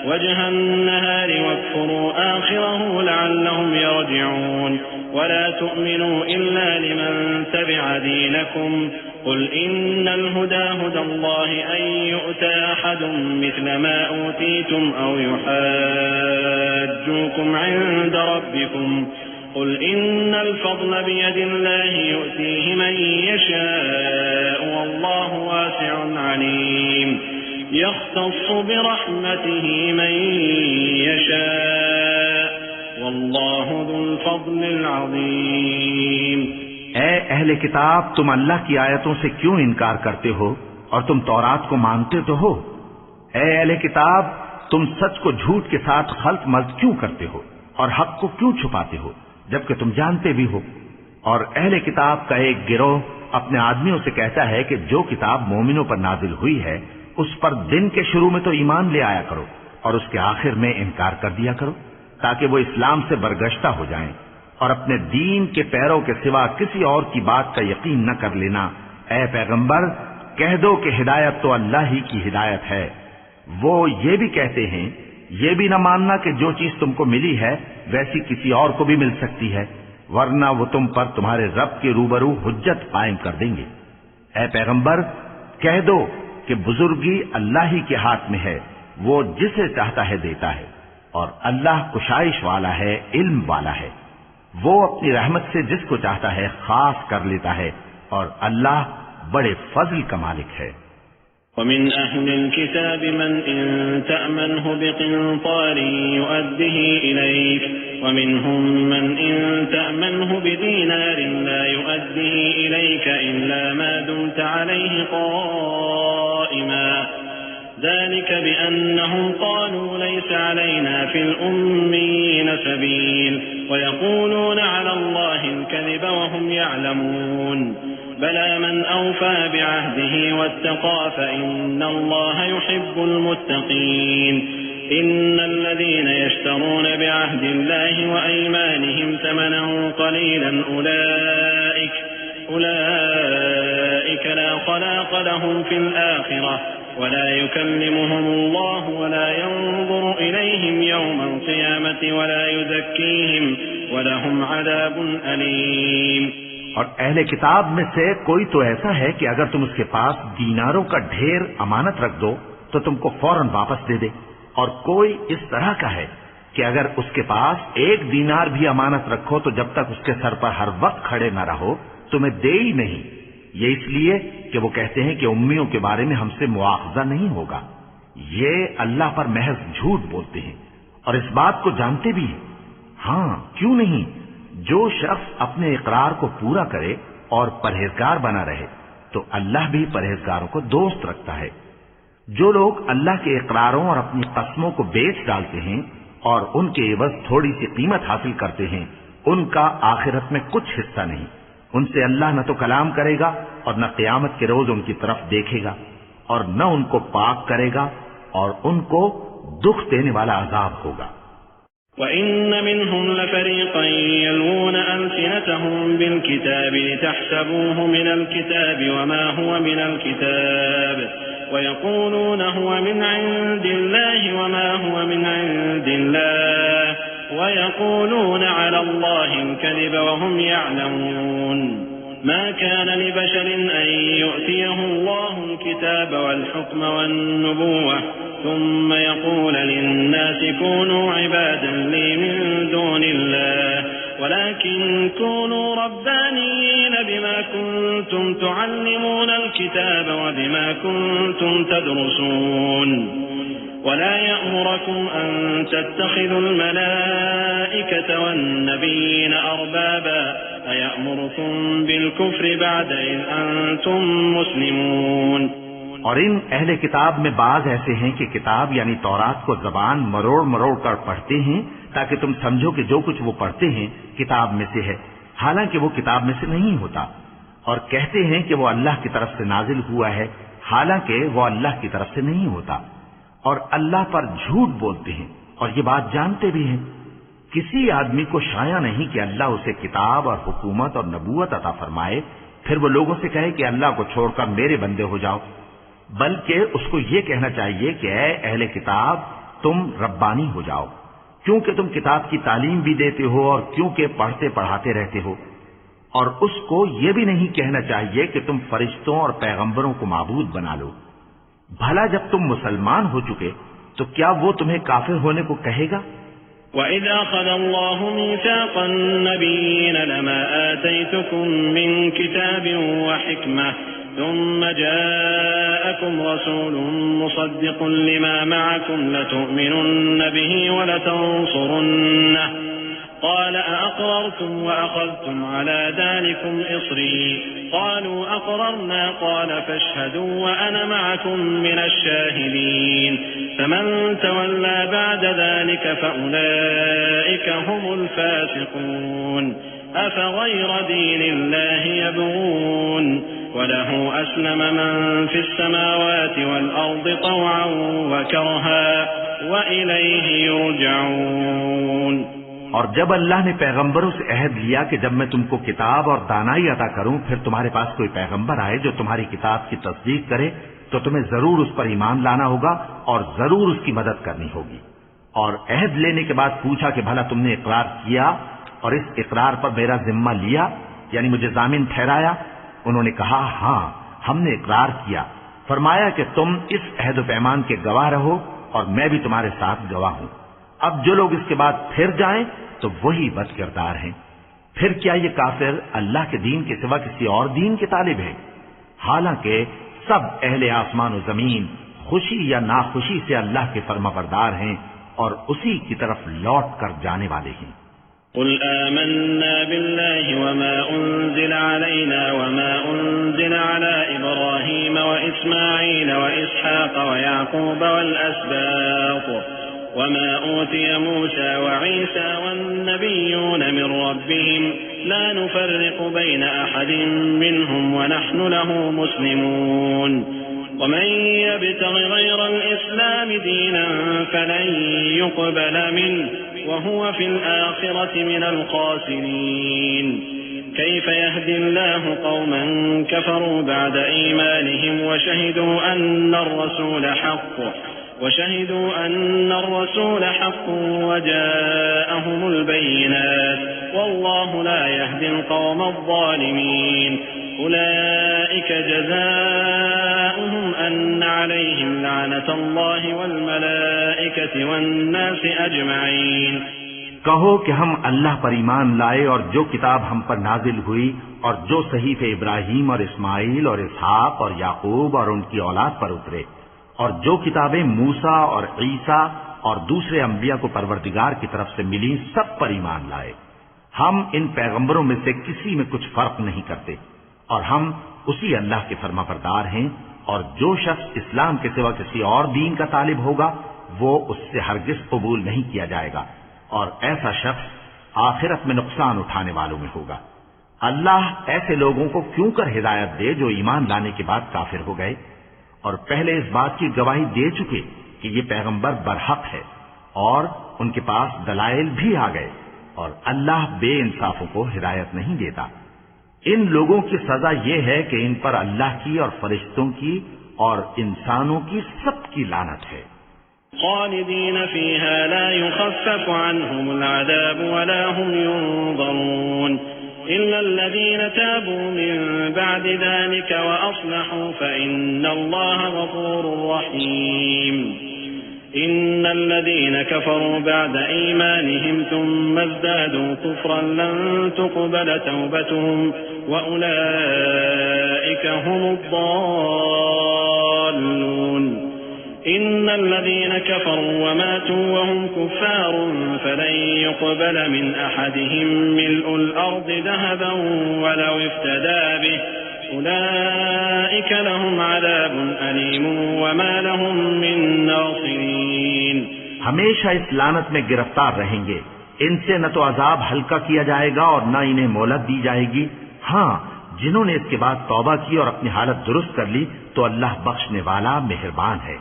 [SPEAKER 4] वजह النهار واكفروا آخره لعلهم يرجعون ولا تؤمنوا إلا لمن تبع دينكم قل إن الهدى هدى الله أن يؤتى أحد مثل ما أوتيتم أو يحاجوكم عند ربكم قل إن الفضل بيد الله يؤتيه من يشاء والله واسع عليم यख्तस्सु बिरहमतिही मन यशा वल्लाहु जुल फज़्लिल अज़ीम।
[SPEAKER 2] ऐ अहले किताब, तुम अल्लाह की आयतों से क्यों इनकार करते हो और तुम तौरात को मानते तो हो। ऐ अहले किताब, तुम सच को झूठ के साथ खल्त मल्त क्यों करते हो और हक को क्यों छुपाते हो जबकि तुम जानते भी हो। और अहले किताब का एक गिरोह अपने आदमियों से कहता है कि जो किताब मोमिनों पर नाजिल हुई है उस पर दिन के शुरू में तो ईमान ले आया करो और उसके आखिर में इनकार कर दिया करो, ताकि वो इस्लाम से बरगश्ता हो जाएं और अपने दीन के पैरों के सिवा किसी और की बात का यकीन न कर लेना। ऐ पैगंबर, कह दो कि हिदायत तो अल्लाह ही की हिदायत है। वो ये भी कहते हैं, ये भी न मानना कि जो चीज तुमको मिली है वैसी किसी और को भी मिल सकती है, वरना वो तुम पर तुम्हारे रब के रूबरू हुज्जत कायम कर देंगे। ऐ पैगंबर, कह दो कि बुजुर्गी अल्लाह ही के हाथ में है, वो जिसे चाहता है देता है और अल्लाह कुशाइश वाला है, इल्म वाला है। वो अपनी रहमत से जिसको चाहता है खास कर लेता है और अल्लाह बड़े फजल का मालिक है।
[SPEAKER 4] वमिन अहलिल किताब मन इन तअमनहु बिक़िंतार युअद्दिही इलैक वमिनहुम मन इन तअमनहु बिदीनार ला युअद्दिही इलैक इल्ला मा दुमत अलैहि क़ाइमा ذلك بأنهم قالوا ليس علينا في الأميين سبيل ويقولون على الله الكذب وهم يعلمون بلى من أوفى بعهده واتقى فإن الله يحب المتقين إن الذين يشترون بعهد الله وأيمانهم ثمنا قليلا أولئك لا خلاق لهم في الآخرة ولا يكلمهم الله ولا ينظر إليهم يوم القيامة ولا يزكيهم ولهم عذاب أليم।
[SPEAKER 2] और अहले किताब में से कोई तो ऐसा है कि अगर तुम उसके पास दीनारों का ढेर अमानत रख दो तो तुमको फौरन वापस दे दे, और कोई इस तरह का है कि अगर उसके पास एक दीनार भी अमानत रखो तो जब तक उसके सर पर हर वक्त खड़े न रहो तुम्हें दे ही नहीं। ये इसलिए कि वो कहते हैं कि उम्मियों के बारे में हमसे मुआवजा नहीं होगा। ये अल्लाह पर महज झूठ बोलते हैं और इस बात को जानते भी हैं। हाँ, क्यों नहीं, जो शख्स अपने इकरार को पूरा करे और परहेजगार बना रहे तो अल्लाह भी परहेजगारों को दोस्त रखता है। जो लोग अल्लाह के इकरारों और अपनी कस्मों को बेच डालते हैं और उनके एवज थोड़ी सी कीमत हासिल करते हैं, उनका आखिरत में कुछ हिस्सा नहीं। उनसे अल्लाह न तो कलाम करेगा और न क़यामत के रोज उनकी तरफ देखेगा और न उनको पाक करेगा और उनको दुख देने वाला अजाब होगा।
[SPEAKER 4] वइन्न मिनहुम लफरीक़न यलवून अल्सिनतहुम बिलकिताब लितहसबूहु मिनल किताब वमा हुवा मिनल किताब वयक़ूलून हुवा मिन इंदिल्लाहि वमा हुवा मिन इंदिल्लाह वयक़ूलून अला अल्लाहिल कज़िब वहुम यअलमून ما كان لبشر أن يؤتيه الله الكتاب والحكم والنبوة ثم يقول للناس كونوا عبادا لي من دون الله ولكن كونوا ربانيين بما كنتم تعلمون الكتاب وبما كنتم تدرسون ولا يأمركم أن تتخذوا الملائكة والنبيين أربابا أيأمركم بالكفر بعد إذ أنتم مسلمون।
[SPEAKER 2] और इन अहले किताब में बाज ऐसे हैं कि किताब यानी तौरात को जबान मरोड़ मरोड़ कर पढ़ते हैं ताकि तुम समझो कि जो कुछ वो पढ़ते हैं किताब में से है, हालांकि वो किताब में से नहीं होता, और कहते हैं कि वो अल्लाह की तरफ से नाजिल हुआ है, हालांकि वो अल्लाह की तरफ से नहीं होता, और अल्लाह पर झूठ बोलते हैं और ये बात जानते भी हैं। किसी आदमी को शाया नहीं कि अल्लाह उसे किताब और हुकूमत और नबूवत अता फरमाए फिर वो लोगों से कहे कि अल्लाह को छोड़कर मेरे बंदे हो जाओ, बल्कि उसको ये कहना चाहिए कि ऐ अहले किताब तुम रब्बानी हो जाओ, क्योंकि तुम किताब की तालीम भी देते हो और क्योंकि पढ़ते पढ़ाते रहते हो। और उसको ये भी नहीं कहना चाहिए कि तुम फरिश्तों और पैगंबरों को माबूद बना लो। भला जब तुम मुसलमान हो चुके तो क्या वो तुम्हें काफिर होने को कहेगा?
[SPEAKER 4] وَإِذْ أَخَذَ اللَّهُ مِيثَاقَ النَّبِيِّينَ لَمَا آتَيْتُكُم مِّن كِتَابٍ وَحِكْمَةٍ ثم جاءكم رسول مصدق لما معكم لتؤمنن به ولتنصرنه قال أأقررتم وأخذتم على ذلكم إصري قالوا أقررنا قال فاشهدوا وأنا معكم من الشاهدين فمن تولى بعد ذلك فأولئك هم الفاسقون أفغير دين الله يبغون وله أسلم من في السماوات والأرض طوعا وكرها وإليه يرجعون।
[SPEAKER 2] और जब अल्लाह ने पैगंबरों से अहद लिया कि जब मैं तुमको किताब और दानाई अता करूं फिर तुम्हारे पास कोई पैगंबर आए जो तुम्हारी किताब की तस्दीक करे तो तुम्हें जरूर उस पर ईमान लाना होगा और जरूर उसकी मदद करनी होगी। और अहद लेने के बाद पूछा कि भला तुमने इकरार किया और इस इकरार पर मेरा जिम्मा लिया, यानी मुझे जामिन ठहराया? उन्होंने कहा हाँ, हमने इकरार किया। फरमाया कि तुम इस अहद पैमान के गवाह रहो और मैं भी तुम्हारे साथ गवाह हूं। अब जो लोग इसके बाद फिर जाएं तो वही बदकिरदार हैं। फिर क्या ये काफिर अल्लाह के दीन के सिवा किसी और दीन के तालिब है? हालांकि सब अहले आसमान और जमीन खुशी या नाखुशी से अल्लाह के फरमाबरदार हैं और उसी की तरफ लौट कर जाने वाले हैं।
[SPEAKER 4] قل آمنا بالله وما أنزل علينا وما أنزل على إبراهيم وإسماعيل وإسحاق ويعقوب والأسباط وما أوتي موسى وعيسى والنبيون من ربهم لا نفرق بين أحد منهم ونحن له مسلمون ومن يبتغ غير الإسلام دينا فلن يقبل منه وهو في الآخرة من الخاسرين كيف يهدي الله قوما كفروا بعد إيمانهم وشهدوا أن الرسول حق وجاءهم البينات والله لا يهدي القوم الظالمين أولئك جزاؤهم أن عليهم لعنة الله والملائكة والناس أجمعين।
[SPEAKER 2] कहो कि हम अल्लाह पर ईमान लाए और जो किताब हम पर नाजिल हुई और जो सहीफे इब्राहीम और इस्माइल और इसहाक और याकूब और उनकी औलाद पर उतरे और जो किताबें मूसा और ईसा और दूसरे अंबिया को परवरदिगार की तरफ से मिली सब पर ईमान लाए। हम इन पैगंबरों में से किसी में कुछ फर्क नहीं करते और हम उसी अल्लाह के फरमाबरदार हैं। और जो शख्स इस्लाम के सिवा किसी और दीन का तालिब होगा वो उससे हरगिज कबूल नहीं किया जाएगा और ऐसा शख्स आखिरत में नुकसान उठाने वालों में होगा। अल्लाह ऐसे लोगों को क्यों कर हिदायत दे जो ईमान लाने के बाद काफिर हो गए और पहले इस बात की गवाही दे चुके कि ये पैगंबर बरहक है और उनके पास दलाइल भी आ गए। और अल्लाह बेइंसाफों को हिदायत नहीं देता। इन लोगों की सजा यह है कि इन पर अल्लाह की और फरिश्तों की और इंसानों की सबकी लानत है।
[SPEAKER 4] खालिदीन फीहा ला युखफ्फफ अन्हुम अलअज़ाब वला हुम युनज़रून इल्ला अल्लज़ीन ताबू मिन बअदि ज़ालिका व अस्लहू फ़इन्नल्लाहा गफ़ूरुर रहीम। إن الذين كفروا بعد إيمانهم ثم ازدادوا كفرا لن تقبل توبتهم وأولئك هم الضالون إن الذين كفروا وماتوا وهم كفار فلن يقبل من أحدهم ملء الأرض ذهبا ولو افتدى به أولئك لهم عذاب أليم وما لهم من नासिरीन।
[SPEAKER 2] हमेशा इस लानत में गिरफ्तार रहेंगे। इनसे न तो अजाब हल्का किया जाएगा और न इन्हें मोहलत दी जाएगी। हाँ, जिन्होंने इसके बाद तौबा की और अपनी हालत दुरुस्त कर ली तो अल्लाह बख्शने वाला मेहरबान है।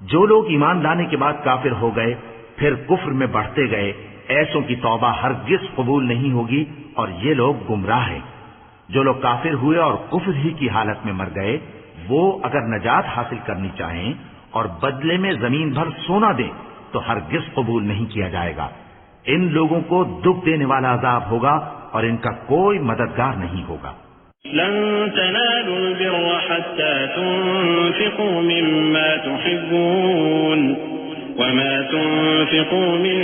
[SPEAKER 2] जो लोग ईमान लाने के बाद काफिर हो गए फिर कुफ्र में बढ़ते गए, ऐसों की तौबा हरगिज कबूल नहीं होगी और ये लोग गुमराह हैं। जो लोग काफिर हुए और कुफ्र ही की हालत में मर गए वो अगर नजात हासिल करनी चाहें और बदले में जमीन भर सोना दें तो हरगिज कबूल नहीं किया जाएगा। इन लोगों को दुख देने वाला अजाब होगा और इनका कोई मददगार नहीं होगा।
[SPEAKER 4] लन तनालुल बिर्र हत्ता तुनफिकू मिम्मा तुहिब्बून वमा तुनफिकू मिन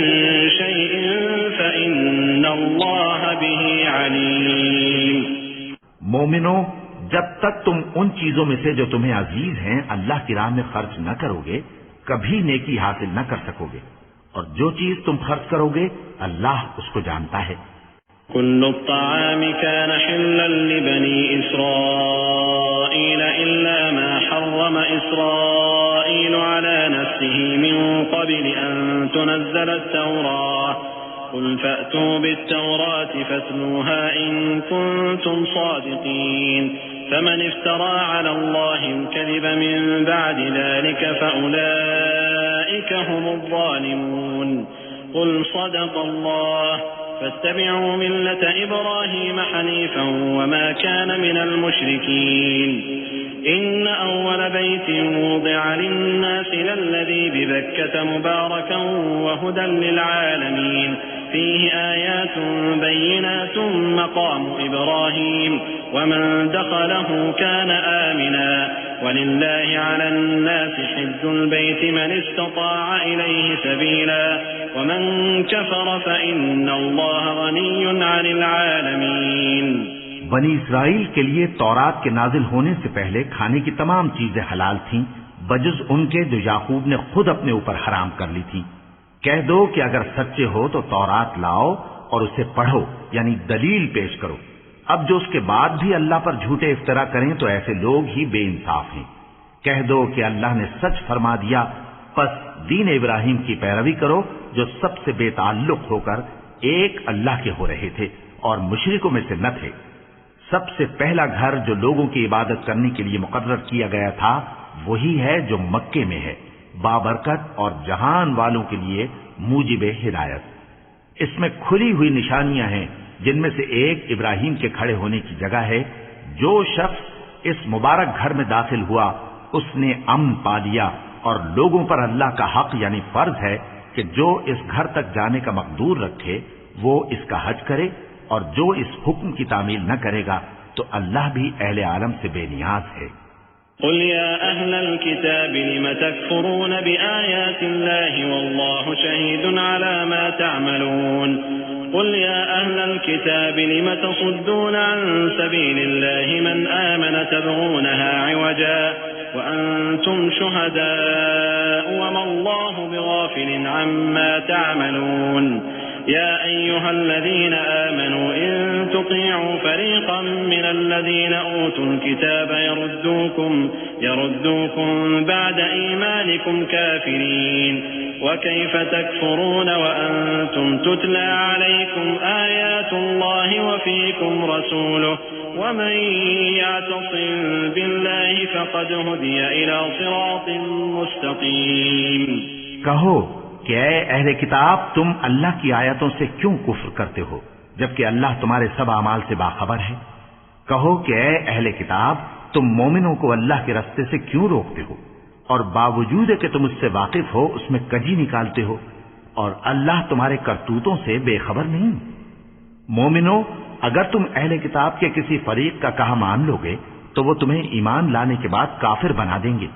[SPEAKER 4] शैइन फइन्नल्लाह बिही अलीम।
[SPEAKER 2] मोमिनो, जब तक तुम उन चीजों में से जो तुम्हें अजीज हैं अल्लाह की राह में खर्च न करोगे, कभी नेकी हासिल न कर सकोगे। और जो चीज तुम खर्च करोगे अल्लाह उसको जानता है।
[SPEAKER 4] कुल्लु त्ताआमि कान हिल्लन लिबनी इस्राईल इल्ला मा हर्रम इस्राईल अला नफ्सिही मिन क़ब्ल अन तुनज़्ज़ल अत-तौरात क़ुल फ़अतू बित-तौरात फ़त्लूहा इन कुन्तुम सादिक़ीन फमन इफ्तरा अला अल्लाहि अल-कज़िब मिन बअदि ज़ालिक फ़उलाइक हुमुज़-ज़ालिमून क़ुल सदक़ अल्लाह فاتبعوا ملة إبراهيم حنيفا وما كان من المشركين إن أول بيت وضع للناس للذي ببكة مباركا وهدى للعالمين فيه آيات بينات مقام إبراهيم ومن دخله كان آمنا ولله على الناس حج البيت من استطاع إليه سبيلا ومن كفر فإن الله غني عن العالمين।
[SPEAKER 2] बनी इसराइल के लिए तौरात के नाजिल होने से पहले खाने की तमाम चीजें हलाल थीं, बजुज उनके जो याकूब ने खुद अपने ऊपर हराम कर ली थी। कह दो कि अगर सच्चे हो तो तौरात लाओ और उसे पढ़ो, यानी दलील पेश करो। अब जो उसके बाद भी अल्लाह पर झूठे इफ्तरा करें तो ऐसे लोग ही बेइंसाफ हैं। कह दो कि अल्लाह ने सच फरमा दिया, बस दीन इब्राहिम की पैरवी करो जो सबसे बेताल्लुक होकर एक अल्लाह के हो रहे थे और मुशरिकों में से न थे। सबसे पहला घर जो लोगों की इबादत करने के लिए मुकर्रर किया गया था वही है जो मक्के में है, बाबरकत और जहान वालों के लिए मूजिब हिदायत। इसमें खुली हुई निशानियां हैं जिनमें से एक इब्राहिम के खड़े होने की जगह है। जो शख्स इस मुबारक घर में दाखिल हुआ उसने अमन पा लिया और लोगों पर अल्लाह का हक यानी फर्ज है कि जो इस घर तक जाने का मकदूर रखे वो इसका हज करे, और जो इस हुक्म की तामील न करेगा तो अल्लाह भी अहले आलम से बेनियाज है।
[SPEAKER 4] قل يا أهل الكتاب لم تكفرون بآيات الله والله شهيد على ما تعملون قل يا أهل الكتاب لم تصدون عن سبيل الله من آمن تبغونها عوجا وأنتم شهداء وما الله بغافل عما تعملون يا أيها الذين آمنوا إن تطيعوا فريقا من الذين أوتوا الكتاب يردوكم بعد إيمانكم كافرين وكيف تكفرون وأنتم تتلى عليكم آيات الله وفيكم رسوله ومن يعتصم بالله فقد هدي إلى صراط مستقيم।
[SPEAKER 2] कहो कि ऐ अहले किताब, तुम अल्लाह की आयतों से क्यों कुफ्र करते हो जबकि अल्लाह तुम्हारे सब अमाल से बाखबर है। कहो कि ऐ अहले किताब, तुम मोमिनों को अल्लाह के रास्ते से क्यों रोकते हो और बावजूद कि तुम उससे वाकिफ हो उसमें कजी निकालते हो, और अल्लाह तुम्हारे करतूतों से बेखबर नहीं। मोमिनो, अगर तुम अहले किताब के किसी फरीक का कहा मान लोगे तो वो तुम्हें ईमान लाने के बाद काफिर बना देंगे,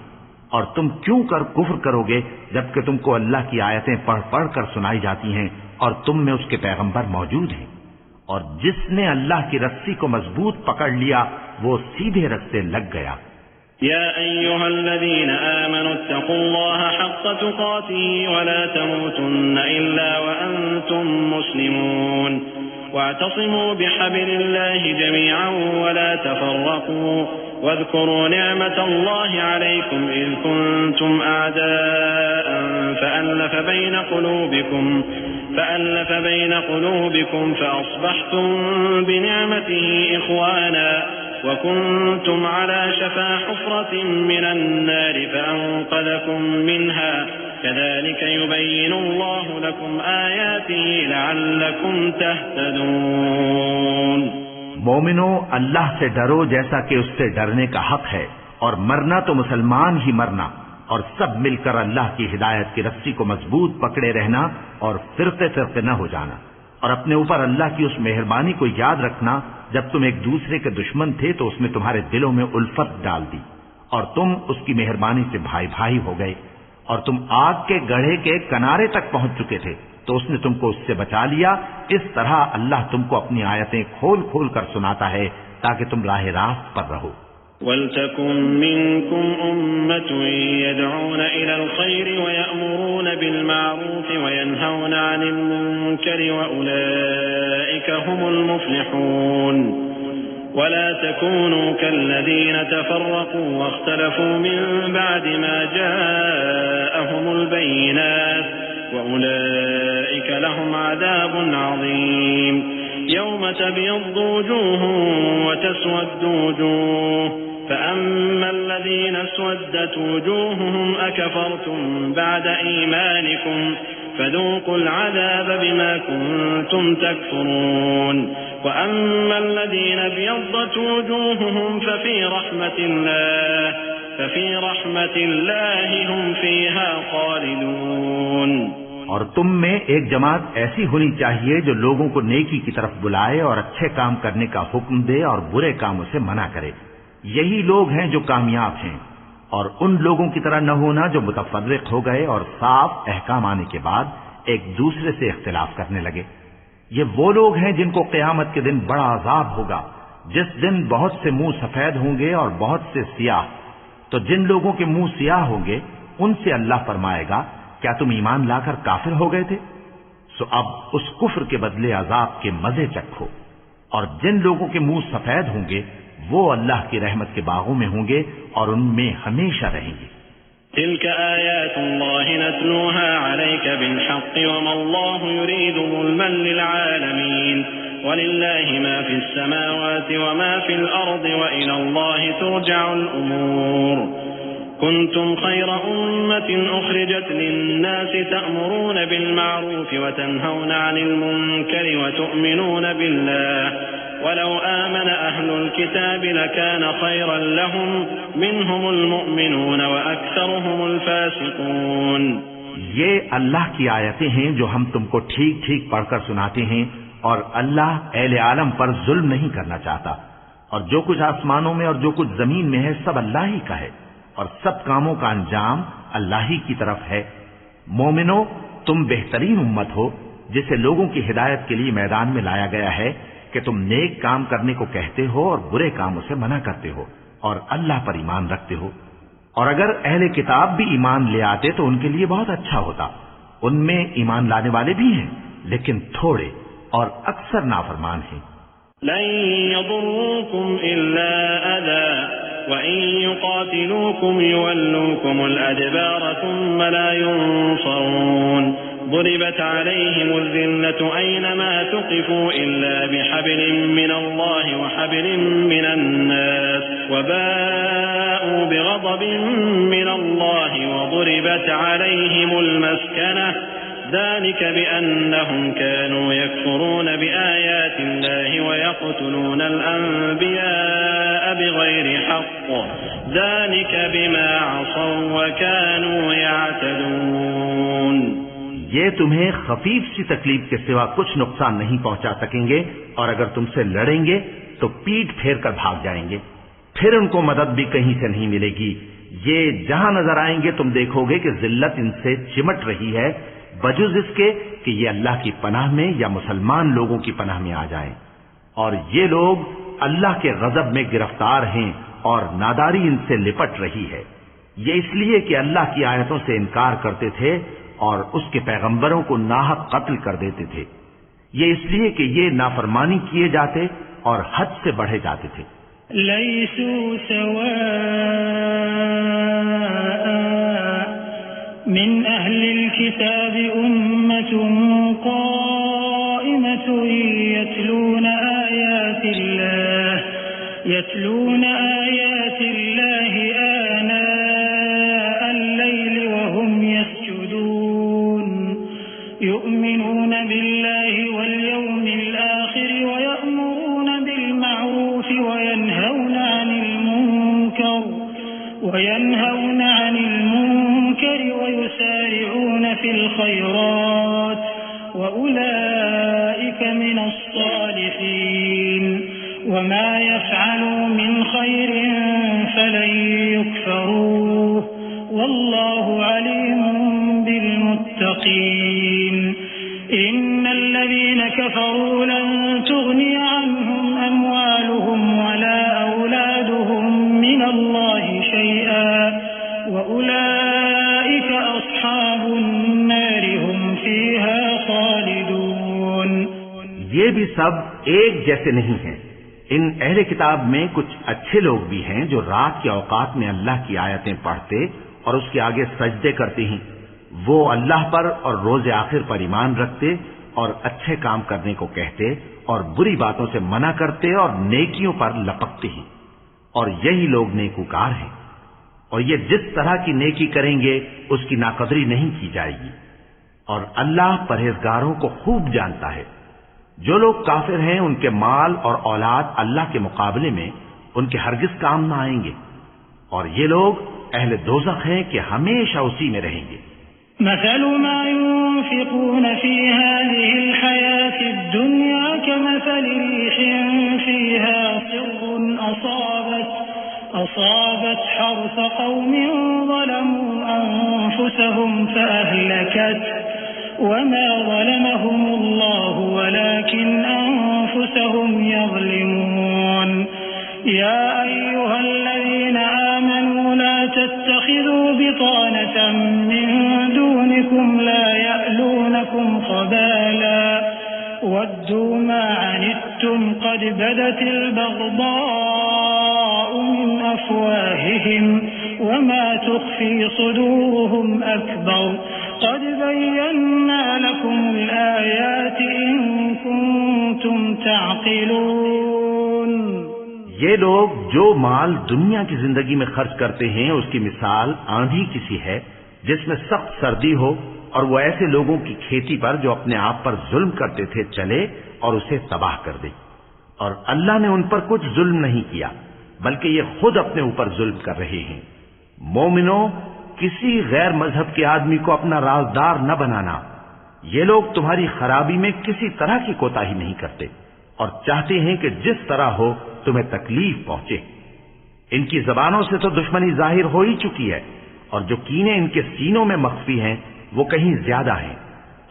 [SPEAKER 2] और तुम क्यों कर कुफ्र करोगे जबकि तुमको अल्लाह की आयतें पढ़ पढ़ कर सुनाई जाती हैं और तुम में उसके पैगंबर मौजूद हैं। और जिसने अल्लाह की रस्सी को मजबूत पकड़ लिया वो सीधे रस्ते लग गया।
[SPEAKER 4] या अय्युहल्लज़ीना आमनु इत्तक़ुल्लाह हक़्क़ तुक़ातिही वला तमूतुन्ना इल्ला व अंतुम मुस्लिमून वातसिमू बिहब्लिल्लाहि जमीअन वला तफ़र्रक़ू واذكروا نعمة الله عليكم إذ كنتم أعداء فألف بين قلوبكم فأصبحتم بنعمته إخوانا وكنتم على شفا حفرة من النار فأنقذكم منها كذلك يبين الله لكم آياته لعلكم تهتدون।
[SPEAKER 2] मोमिनो, अल्लाह से डरो जैसा कि उससे डरने का हक है, और मरना तो मुसलमान ही मरना, और सब मिलकर अल्लाह की हिदायत की रस्सी को मजबूत पकड़े रहना और फिरके फिरके न हो जाना, और अपने ऊपर अल्लाह की उस मेहरबानी को याद रखना जब तुम एक दूसरे के दुश्मन थे तो उसने तुम्हारे दिलों में उल्फत डाल दी और तुम उसकी मेहरबानी से भाई भाई हो गए, और तुम आग के गड्ढे के किनारे तक पहुंच चुके थे तो उसने तुमको उससे बचा लिया। इस तरह अल्लाह तुमको अपनी आयतें खोल खोल कर सुनाता है ताकि तुम राह रास्त पर रहो।
[SPEAKER 4] वल्तकुम मिनकुम उम्मतुन यदऊन इलल खैरि व यअमुरून बिल मारूफ व यनहौन अनिल मुनकरि व उलाइका हुमुल मुफ्लिहून वला तकूनू कल्लज़ीन तफ़र्रक़ू वख्तलफ़ू मिन बअदि मा जाअहुमुल बय्यिनात व उलाइका लहुम अज़ाबुन अज़ीम यौम तब्यद्दु वुजूहुन व तस्वद्दु वुजूह فأما الذين اسودت وجوههم أكفرتم بعد إيمانكم فذوقوا العذاب بما كنتم تكفرون وأما الذين ابيضت وجوههم ففي رحمة الله هم فيها خالدون।
[SPEAKER 2] और तुम में एक जमात ऐसी होनी चाहिए जो लोगों को नेकी की तरफ बुलाए और अच्छे काम करने का हुक्म दे और बुरे कामों से मना करे। यही लोग हैं जो कामयाब हैं। और उन लोगों की तरह न होना जो मुतफर्रिक हो गए और साफ अहकाम आने के बाद एक दूसरे से इख्तिलाफ करने लगे। ये वो लोग हैं जिनको क़यामत के दिन बड़ा अजाब होगा, जिस दिन बहुत से मुंह सफेद होंगे और बहुत से सियाह। तो जिन लोगों के मुंह सियाह होंगे उनसे अल्लाह फरमाएगा, क्या तुम ईमान लाकर काफिर हो गए थे? सो अब उस कुफ्र के बदले अजाब के मजे चखो। और जिन लोगों के मुंह सफेद होंगे वो अल्लाह की रहमत के बागों में होंगे और उनमें हमेशा रहेंगे।
[SPEAKER 4] तिल्क आयातुल्लाहि नत्लूहा अलैका बिलहक़्क़ वमल्लाहु युरीदु ज़ुल्मन लिलआलमीन वलिल्लाहि मा फिस्समावाति वमा फिल अर्दि व इलल्लाहि तुरजअुल उमूर कुंतुम खैर उम्मतिन उखरिजत लिन्नासि तअमुरून बिलमारूफ व तनहौन अनिल मुनकरि व तुअमिनून बिल्लाह वलौ आमन अहलुल किताबि लकान खैरन लहुम मिनहुमुल मुअमिनून व अक्सरुहुमुल फासिकून।
[SPEAKER 2] ये अल्लाह की आयतें हैं जो हम तुमको ठीक ठीक पढ़कर सुनाते हैं। और अल्लाह अहले आलम पर जुल्म नहीं करना चाहता। और जो कुछ आसमानों में और जो कुछ जमीन में है सब अल्लाह ही का है और सब कामों का अंजाम अल्लाह ही की तरफ है। मोमिनो, तुम बेहतरीन उम्मत हो जिसे लोगों की हिदायत के लिए मैदान में लाया गया है कि तुम नेक काम करने को कहते हो और बुरे कामों से मना करते हो और अल्लाह पर ईमान रखते हो। और अगर अहले किताब भी ईमान ले आते तो उनके लिए बहुत अच्छा होता। उनमें ईमान लाने वाले भी हैं लेकिन थोड़े और अक्सर नाफरमान हैं।
[SPEAKER 4] लन यदुर्रुकुम इल्ला अज़ा व इन युक़ातिलूकुम युवल्लूकुमुल अदबार थुम्मा ला युनसरून ضربت عليهم الذلة أينما ثقفوا إلا بحبل من الله وحبل من الناس وباءوا بغضب من الله وضربت عليهم المسكنة ذلك بأنهم كانوا يكفرون بآيات الله ويقتلون الأنبياء بغير حق ذلك بما عصوا وكانوا يعتدون।
[SPEAKER 2] ये तुम्हें खफीफ सी तकलीफ के सिवा कुछ नुकसान नहीं पहुंचा सकेंगे और अगर तुमसे लड़ेंगे तो पीठ फेर कर भाग जाएंगे। फिर उनको मदद भी कहीं से नहीं मिलेगी। ये जहां नजर आएंगे तुम देखोगे कि जिल्लत इनसे चिमट रही है बजुज इसके कि ये अल्लाह की पनाह में या मुसलमान लोगों की पनाह में आ जाएं। और ये लोग अल्लाह के गजब में गिरफ्तार हैं और नादारी इनसे लिपट रही है। ये इसलिए कि अल्लाह की आयतों से इनकार करते थे और उसके पैगंबरों को नाहक कत्ल कर देते थे। ये इसलिए कि ये नाफरमानी किए जाते और हद से बढ़े जाते थे।
[SPEAKER 3] लैसू सवाअ मिन अहलिल किताबि उम्मतुन क़ाइमतुन यतलून आयातिल्लाहि आनाअल लैलि व हुम यस्जुदून युमिनून बिल्लाहि वल यौमिल आखिर व यअमुरून बिल मअरूफ व यनहौन अनिल मुनकर व युसारिऊन फिल खैरात व उलाइका मिनस सालिहीन वमा यफ़अलू मिन खैरिन फलन युकफ़रूह वल्लाहु अलीमुम बिल मुत्तक़ीन। इन्नल्लज़ीन कफ़रू लन तुग़निय अन्हुम अमवालुहुम वला औलादुहुम
[SPEAKER 2] ये भी सब एक जैसे नहीं हैं। इन अहले किताब में कुछ अच्छे लोग भी हैं जो रात के औकात में अल्लाह की आयतें पढ़ते और उसके आगे सजदे करते हैं। वो अल्लाह पर और रोज़े आखिर पर ईमान रखते और अच्छे काम करने को कहते और बुरी बातों से मना करते और नेकियों पर लपकते हैं, और यही लोग नेकूकार हैं। और ये जिस तरह की नेकी करेंगे उसकी नाकदरी नहीं की जाएगी, और अल्लाह परहेजगारों को खूब जानता है। जो लोग काफिर हैं उनके माल और औलाद अल्लाह के मुकाबले में उनके हरगिज काम न आएंगे, और ये लोग अहले दोज़ख हैं कि हमेशा उसी में रहेंगे।
[SPEAKER 3] मसलु मा युनफ़िक़ून फ़ी हाज़िहिल हयातिद दुन्या कमसलि रीहिन फ़ीहा सिर्रुन असाबत हर्थ क़ौमिन ज़लमू अन्फ़ुसहुम फ़अहलकत वमा ज़लमहुमुल्लाहु वलाकिन अन्फ़ुसहुम यज़लिमून। या अय्युहल्लज़ीना आमनू ला तत्तख़िज़ू बितानतन मिन दूनिकुम ला यअलूनकुम ख़बाला वद्दू मा अनित्तुम क़द बदतिल बग़दाउ मिन अफ़वाहिहिम वमा तुख़फ़ी सुदूरुहुम अकबर क़द बय्यन्ना लकुमुल आयाति इन कुन्तुम तअक़िलून।
[SPEAKER 2] ये लोग जो माल दुनिया की जिंदगी में खर्च करते हैं उसकी मिसाल आंधी किसी है जिसमें सख्त सर्दी हो और वो ऐसे लोगों की खेती पर जो अपने आप पर जुल्म करते थे चले और उसे तबाह कर दे। और अल्लाह ने उन पर कुछ जुल्म नहीं किया बल्कि ये खुद अपने ऊपर जुल्म कर रहे हैं। मोमिनो, किसी गैर मजहब के आदमी को अपना राजदार न बनाना। ये लोग तुम्हारी खराबी में किसी तरह की कोताही नहीं करते और चाहते हैं कि जिस तरह हो तुम्हें तकलीफ पहुंचे। इनकी जबानों से तो दुश्मनी जाहिर हो ही चुकी है, और जो कीने इनके सीनों में मख्फी हैं वो कहीं ज्यादा हैं।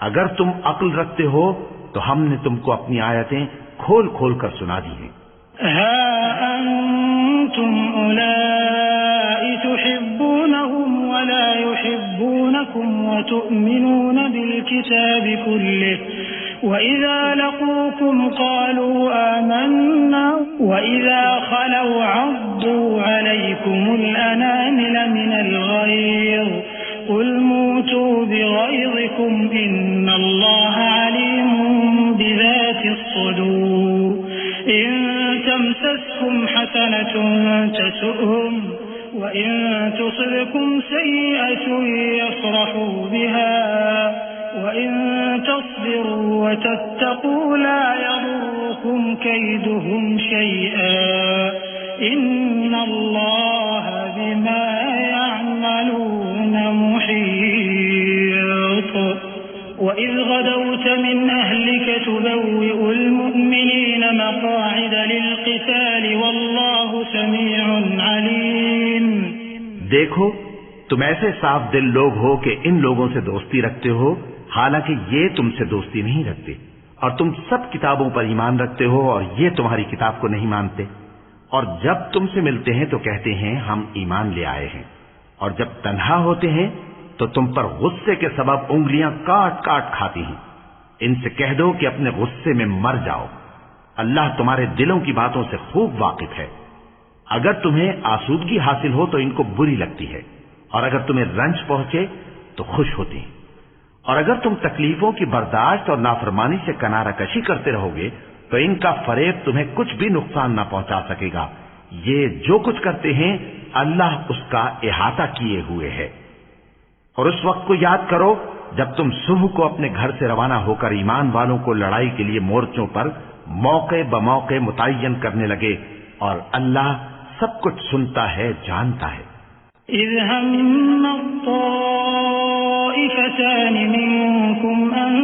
[SPEAKER 2] अगर तुम अक्ल रखते हो तो हमने तुमको अपनी आयतें खोल खोल कर सुना दी हैं।
[SPEAKER 3] हा अंतुम उलाई तुहिब्बूनहुम वला युहिब्बूनकुम व तु'मिनून बिल किताबि कुल्लिहि वइज़ा लक़ूकुम क़ालू आमन्ना वइज़ा ख़लौ अद्दू अलैकुमुल अनामिल मिनल ग़ैज़ क़ुल मूतू बिग़ैज़िकुम इन्नल्लाह अलीमुम बिज़ातिस सुदूर इन तमसस्कुम हसनतुन तसु'हुम व इन तुसिबकुम सय्यअतुन यफ़रहू बिहा वइन तस्बिरू व तत्तकू ला यदुर्रुकुम कैदुहुम शैअ इन्नल्लाह बिमा यअमलून मुहीत। वइज़ गदौत मिन अहलिक तुबव्विउल मुअ्मिनीन मक़ाዒद लिल्क़िताल वल्लाहु समीउन अलीम।
[SPEAKER 2] देखो, तुम ऐसे साफ दिल लोग हो कि इन लोगों से दोस्ती रखते हो, हालांकि ये तुमसे दोस्ती नहीं रखते, और तुम सब किताबों पर ईमान रखते हो और ये तुम्हारी किताब को नहीं मानते। और जब तुमसे मिलते हैं तो कहते हैं हम ईमान ले आए हैं, और जब तन्हा होते हैं तो तुम पर गुस्से के सबब उंगलियां काट काट खाती हैं। इनसे कह दो कि अपने गुस्से में मर जाओ। अल्लाह तुम्हारे दिलों की बातों से खूब वाकिफ है। अगर तुम्हें आसूदगी हासिल हो तो इनको बुरी लगती है, और अगर तुम्हें रंज पहुंचे तो खुश होती हैं। और अगर तुम तकलीफों की बर्दाश्त और नाफरमानी से किनारा कशी करते रहोगे तो इनका फरेब तुम्हें कुछ भी नुकसान ना पहुंचा सकेगा। ये जो कुछ करते हैं अल्लाह उसका इहाता किए हुए है। और उस वक्त को याद करो जब तुम सुबह को अपने घर से रवाना होकर ईमान वालों को लड़ाई के लिए मोर्चों पर मौके बमौके मुतय्यन करने लगे, और अल्लाह सब कुछ सुनता है, जानता है।
[SPEAKER 3] इज़ हम्म ताइफ़तान मिनकुम अन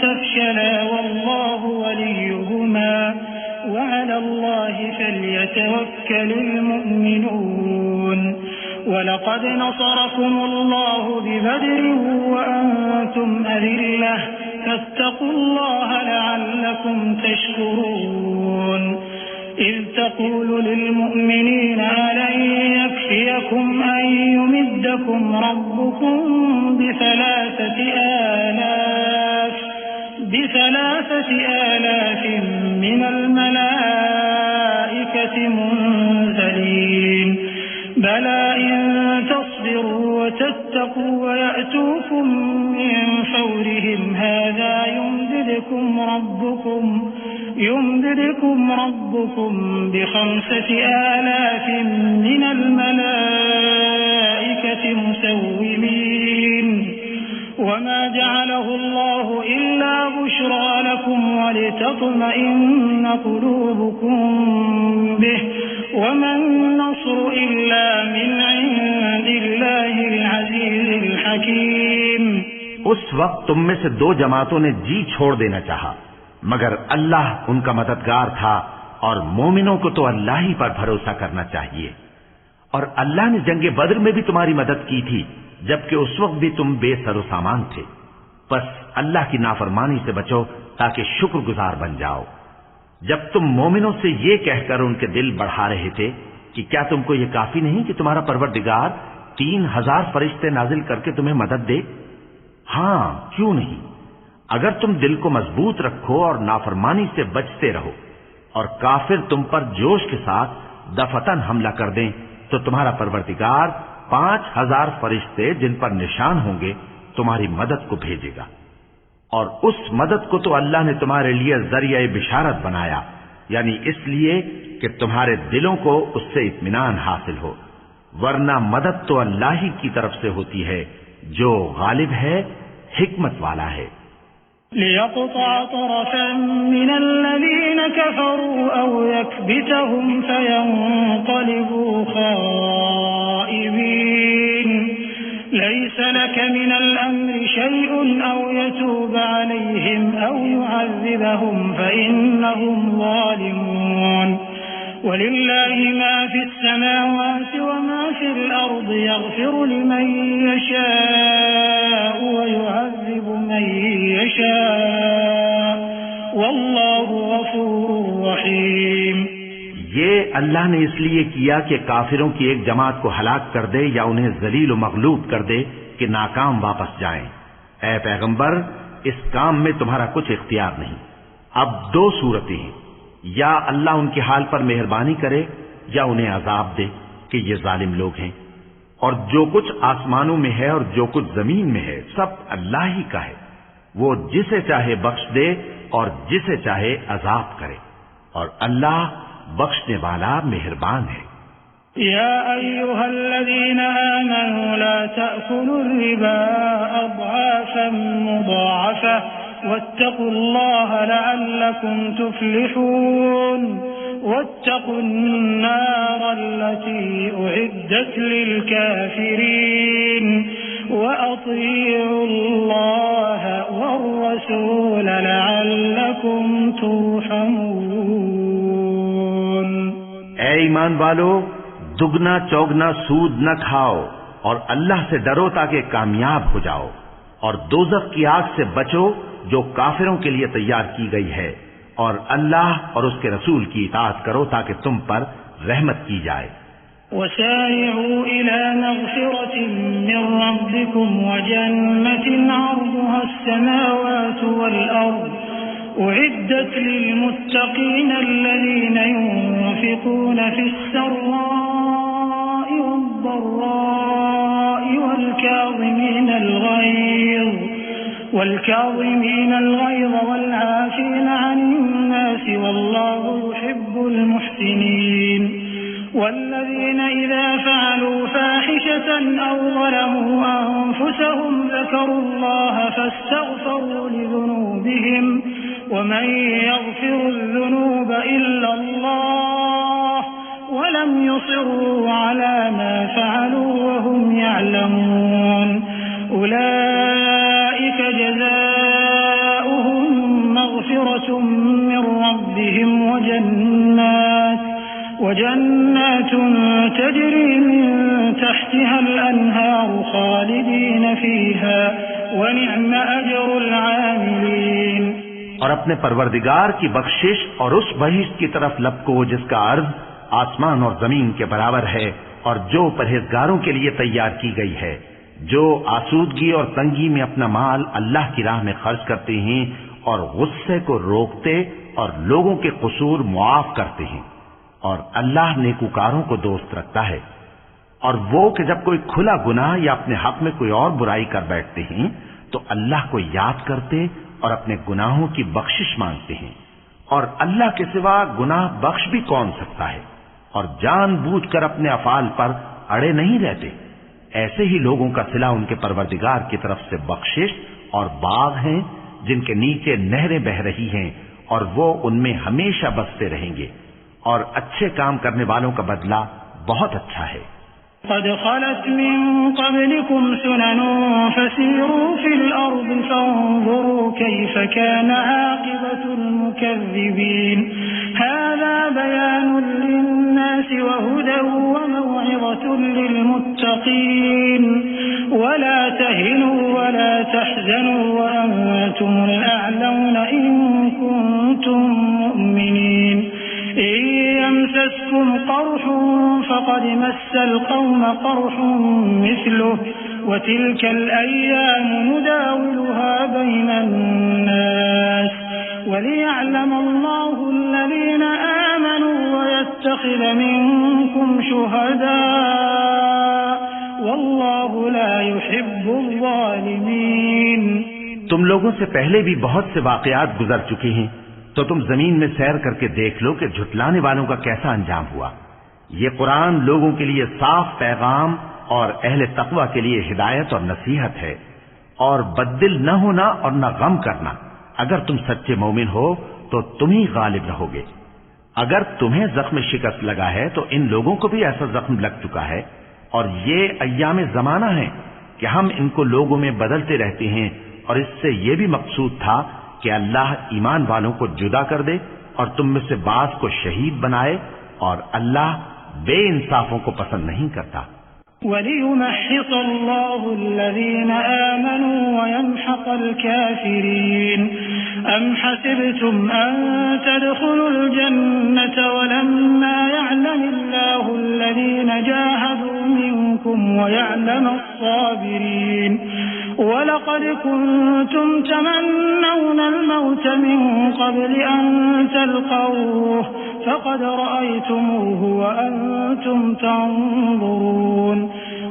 [SPEAKER 3] तफ़शला वल्लाहु वलियुहुमा व अलल्लाहि फल्यतवक्कलिल मुमिनून। वलक़द नसरकुमुल्लाहु बिबद्रिन व अंतुम अज़िल्लह फत्तक़ुल्लाह लअल्लकुम तशकुरून। إذ تقول للمؤمنين ألن يكفيكم أن يمدكم ربكم ب3 آلاف من الملائكة منزلين بلى إن تصبروا وتتقوا ويأتوكم من فورهم هذا يمددكم ربكم ب5 آلاف من الملائكة مسومين وما جعله الله إلا بشرى لكم ولتطمئن قلوبكم به وما النصر إلا من عند الله العزيز الحكيم।
[SPEAKER 2] उस वक्त तुम में से 2 जमातों ने जी छोड़ देना चाहा, मगर अल्लाह उनका मददगार था और मोमिनों को तो अल्लाह ही पर भरोसा करना चाहिए। और अल्लाह ने जंगे बद्र में भी तुम्हारी मदद की थी, जबकि उस वक्त भी तुम बेसरो सामान थे। बस अल्लाह की नाफरमानी से बचो ताकि शुक्रगुजार बन जाओ। जब तुम मोमिनों से ये कहकर उनके दिल बढ़ा रहे थे कि क्या तुमको ये काफी नहीं कि तुम्हारा परवरदिगार 3000 फरिश्ते नाजिल करके तुम्हें मदद दे? हां, क्यों नहीं। अगर तुम दिल को मजबूत रखो और नाफरमानी से बचते रहो और काफिर तुम पर जोश के साथ दफतन हमला कर दें, तो तुम्हारा परवरदिगार 5000 फरिश्ते जिन पर निशान होंगे तुम्हारी मदद को भेजेगा। और उस मदद को तो अल्लाह ने तुम्हारे लिए जरिया बिशारत बनाया, यानी इसलिए कि तुम्हारे दिलों को उससे इत्मीनान हासिल हो, वरना मदद तो अल्लाह ही की तरफ से होती है जो गालिब है, हिकमत वाला है।
[SPEAKER 3] लियक़ता तरफ़न मिनल लज़ीना कफ़रू औ यकबितहुम फ़यन्क़लिबू ख़ाइबीन लैस लक मिनल अम्रि शैउन औ यतूब अलैहिम औ युअज़्ज़िबहुम फ़इन्नहुम ज़ालिमून वलिल्लाहि मा फ़िस्समावाति वमा फ़िल अर्दि यग़फ़िरु लिमन यशाअ व युअज़्ज़िबु मन यशाअ वल्लाहु गफ़ूरुर रहीम।
[SPEAKER 2] ये अल्लाह ने इसलिए किया कि काफिरों की एक जमात को हलाक कर दे या उन्हें जलील व मगलूब कर दे कि नाकाम वापस जाएं। ऐ पैगंबर, इस काम में तुम्हारा कुछ इख्तियार नहीं। अब 2 सूरतें हैं, या अल्लाह उनके हाल पर मेहरबानी करे या उन्हें अजाब दे कि ये जालिम लोग हैं। और जो कुछ आसमानों में है और जो कुछ जमीन में है सब अल्लाह ही का है। वो जिसे चाहे बख्श दे और जिसे चाहे अजाब करे, और अल्लाह बख्शने वाला मेहरबान है।
[SPEAKER 3] या अय्युहल्लज़ीना आमनू ला तअकुलुर-रिबा अज़आफ़न मुज़ाअफ़ा वत्तक़ुल्लाह लअल्लकुम तुफ़्लिहून वत्तक़ुन्नारल्लती उ'इद्दत लिल-काफ़िरीन वअतीउल्लाह वर्रसूल लअल्लकुम तुरहमून।
[SPEAKER 2] ऐ ईमान वालो, दुगना चौगना सूद न खाओ और अल्लाह से डरो ताकि कामयाब हो जाओ, और दोज़ख की आग से बचो जो काफिरों के लिए तैयार की गई है, और अल्लाह और उसके रसूल की इताअत करो ताकि तुम पर रहमत की जाए।
[SPEAKER 3] वसारिऊ इला मग़फ़िरतिन मिन रब्बिकुम वजन्नतिन अर्दुहा अस्समावातु वल अर्द उ'इद्दत लिलमुत्तक़ीन अल्लज़ीना युनफ़िक़ूना फ़िस्सर्रा'i वद्दर्रा'i والكاظمين الغيظ والعافين عن الناس والله يحب المحسنين والذين إذا فعلوا فاحشة أو ظلموا أنفسهم ذكروا الله فاستغفروا لذنوبهم ومن يغفر الذنوب إلا الله ولم يصروا على ما فعلوا وهم يعلمون أولئك جزاؤهم مغفرة من ربهم وجنات تجري من تحتها الأنهار خالدين فيها ونعم أجر العاملين।
[SPEAKER 2] और अपने परवरदिगार की बख्शिश और उस बहिश्त की तरफ लपको जिसका अर्ज आसमान और जमीन के बराबर है, और जो परहेजगारों के लिए तैयार की गई है, जो आसूदगी और तंगी में अपना माल अल्लाह की राह में खर्च करते हैं और गुस्से को रोकते और लोगों के कसूर मुआफ करते हैं। और अल्लाह नेकूकारों को दोस्त रखता है। और वो कि जब कोई खुला गुनाह या अपने हक में कोई और बुराई कर बैठते हैं तो अल्लाह को याद करते और अपने गुनाहों की बख्शिश मांगते हैं। और अल्लाह के सिवा गुनाह बख्श भी कौन सकता है। और जानबूझकर अपने अफाल पर अड़े नहीं रहते। ऐसे ही लोगों का सिला उनके परवरदिगार की तरफ से बख्शिश और बाग हैं जिनके नीचे नहरें बह रही हैं और वो उनमें हमेशा बसते रहेंगे। और अच्छे काम करने वालों का बदला बहुत अच्छा है।
[SPEAKER 3] क़द ख़लत मिन क़ब्लिकुम सुननुन फ़सीरू फ़िल अर्ज़ि फ़न्ज़ुरू कैफ़ कान आक़िबतुल मुकज़्ज़िबीन हाज़ा बयानुन लिन्नासि व हुदन व मौइज़तुन लिलमुत्तक़ीन वला तहिनू वला तहज़नू व अंतुमुल अअलौना इन कुंतुम मुअ्मिनीन इन यमसस्कुम क़र्हुन फ़क़द मस्सल क़ौम क़र्हुन मिस्लुहु व तिल्कल अय्यामु नुदाविलुहा बैनन नास वलियअलम अल्लाहु अल्लज़ीना आमनू व यत्तख़िज़ मिनकुम शुहदा वल्लाहु ला युहिब्बुल ज़ालिमीन।
[SPEAKER 2] तुम लोगों से पहले भी बहुत से वाक़यात गुजर चुके हैं, तो तुम जमीन में सैर करके देख लो कि झुटलाने वालों का कैसा अंजाम हुआ। ये कुरान लोगों के लिए साफ पैगाम और अहले तक़वा के लिए हिदायत और नसीहत है। और बद्दिल न होना और न गम करना। अगर तुम सच्चे मोमिन हो तो तुम ही गालिब रहोगे। अगर तुम्हें जख्म शिकस्त लगा है तो इन लोगों को भी ऐसा जख्म लग चुका है। और ये अय्याम ज़माना है कि हम इनको लोगों में बदलते रहते हैं। और इससे ये भी मकसूद था कि अल्लाह ईमान वालों को जुदा कर दे और तुम में से बाज़ को शहीद बनाए। और अल्लाह बेइंसाफों को पसंद नहीं करता।
[SPEAKER 3] वलियुमहिक़ अल्लाहु अल्लज़ीना आमनू व यमहक़ल काफ़िरीन अम हसिबतुम अन तदख़ुलुल जन्नत वलम्मा यअलमिल्लाहु अल्लज़ीना जाहदू मिनकुम व यअलमस साबिरीन वलक़द कुंतुम तमन्नौनल मौत मिन क़ब्लि अन तल्क़ौहु फ़क़द रअयतुमूहु व अंतुम तंज़ुरून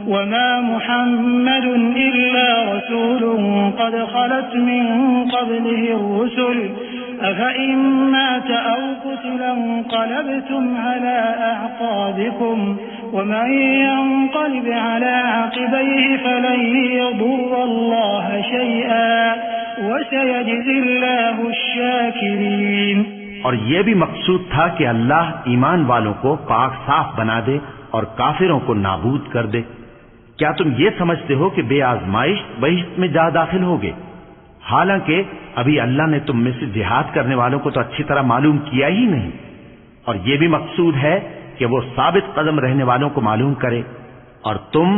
[SPEAKER 3] वमा मुहम्मदुन इल्ला रसूलुन क़द ख़लत मिन क़ब्लिहि रुसुल अफ़इन मात औ क़ुतिला इंक़लबतुम अला अअक़ाबिकुम वमन यंक़लिब अला अक़बैहि फलन यदुर्र अल्लाह शैअन वसयजज़िल्लाहु अश-शाकिरीन।
[SPEAKER 2] और यह भी मकसूद था कि अल्लाह ईमान वालों को पाक साफ बना दे और काफिरों को नाबूद कर दे। क्या तुम ये समझते हो कि बेआजमाइश बहिश्त में जा दाखिल होगे? हालांकि अभी अल्लाह ने तुम में से जिहाद करने वालों को तो अच्छी तरह मालूम किया ही नहीं। और यह भी मकसूद है कि वो साबित कदम रहने वालों को मालूम करे। और तुम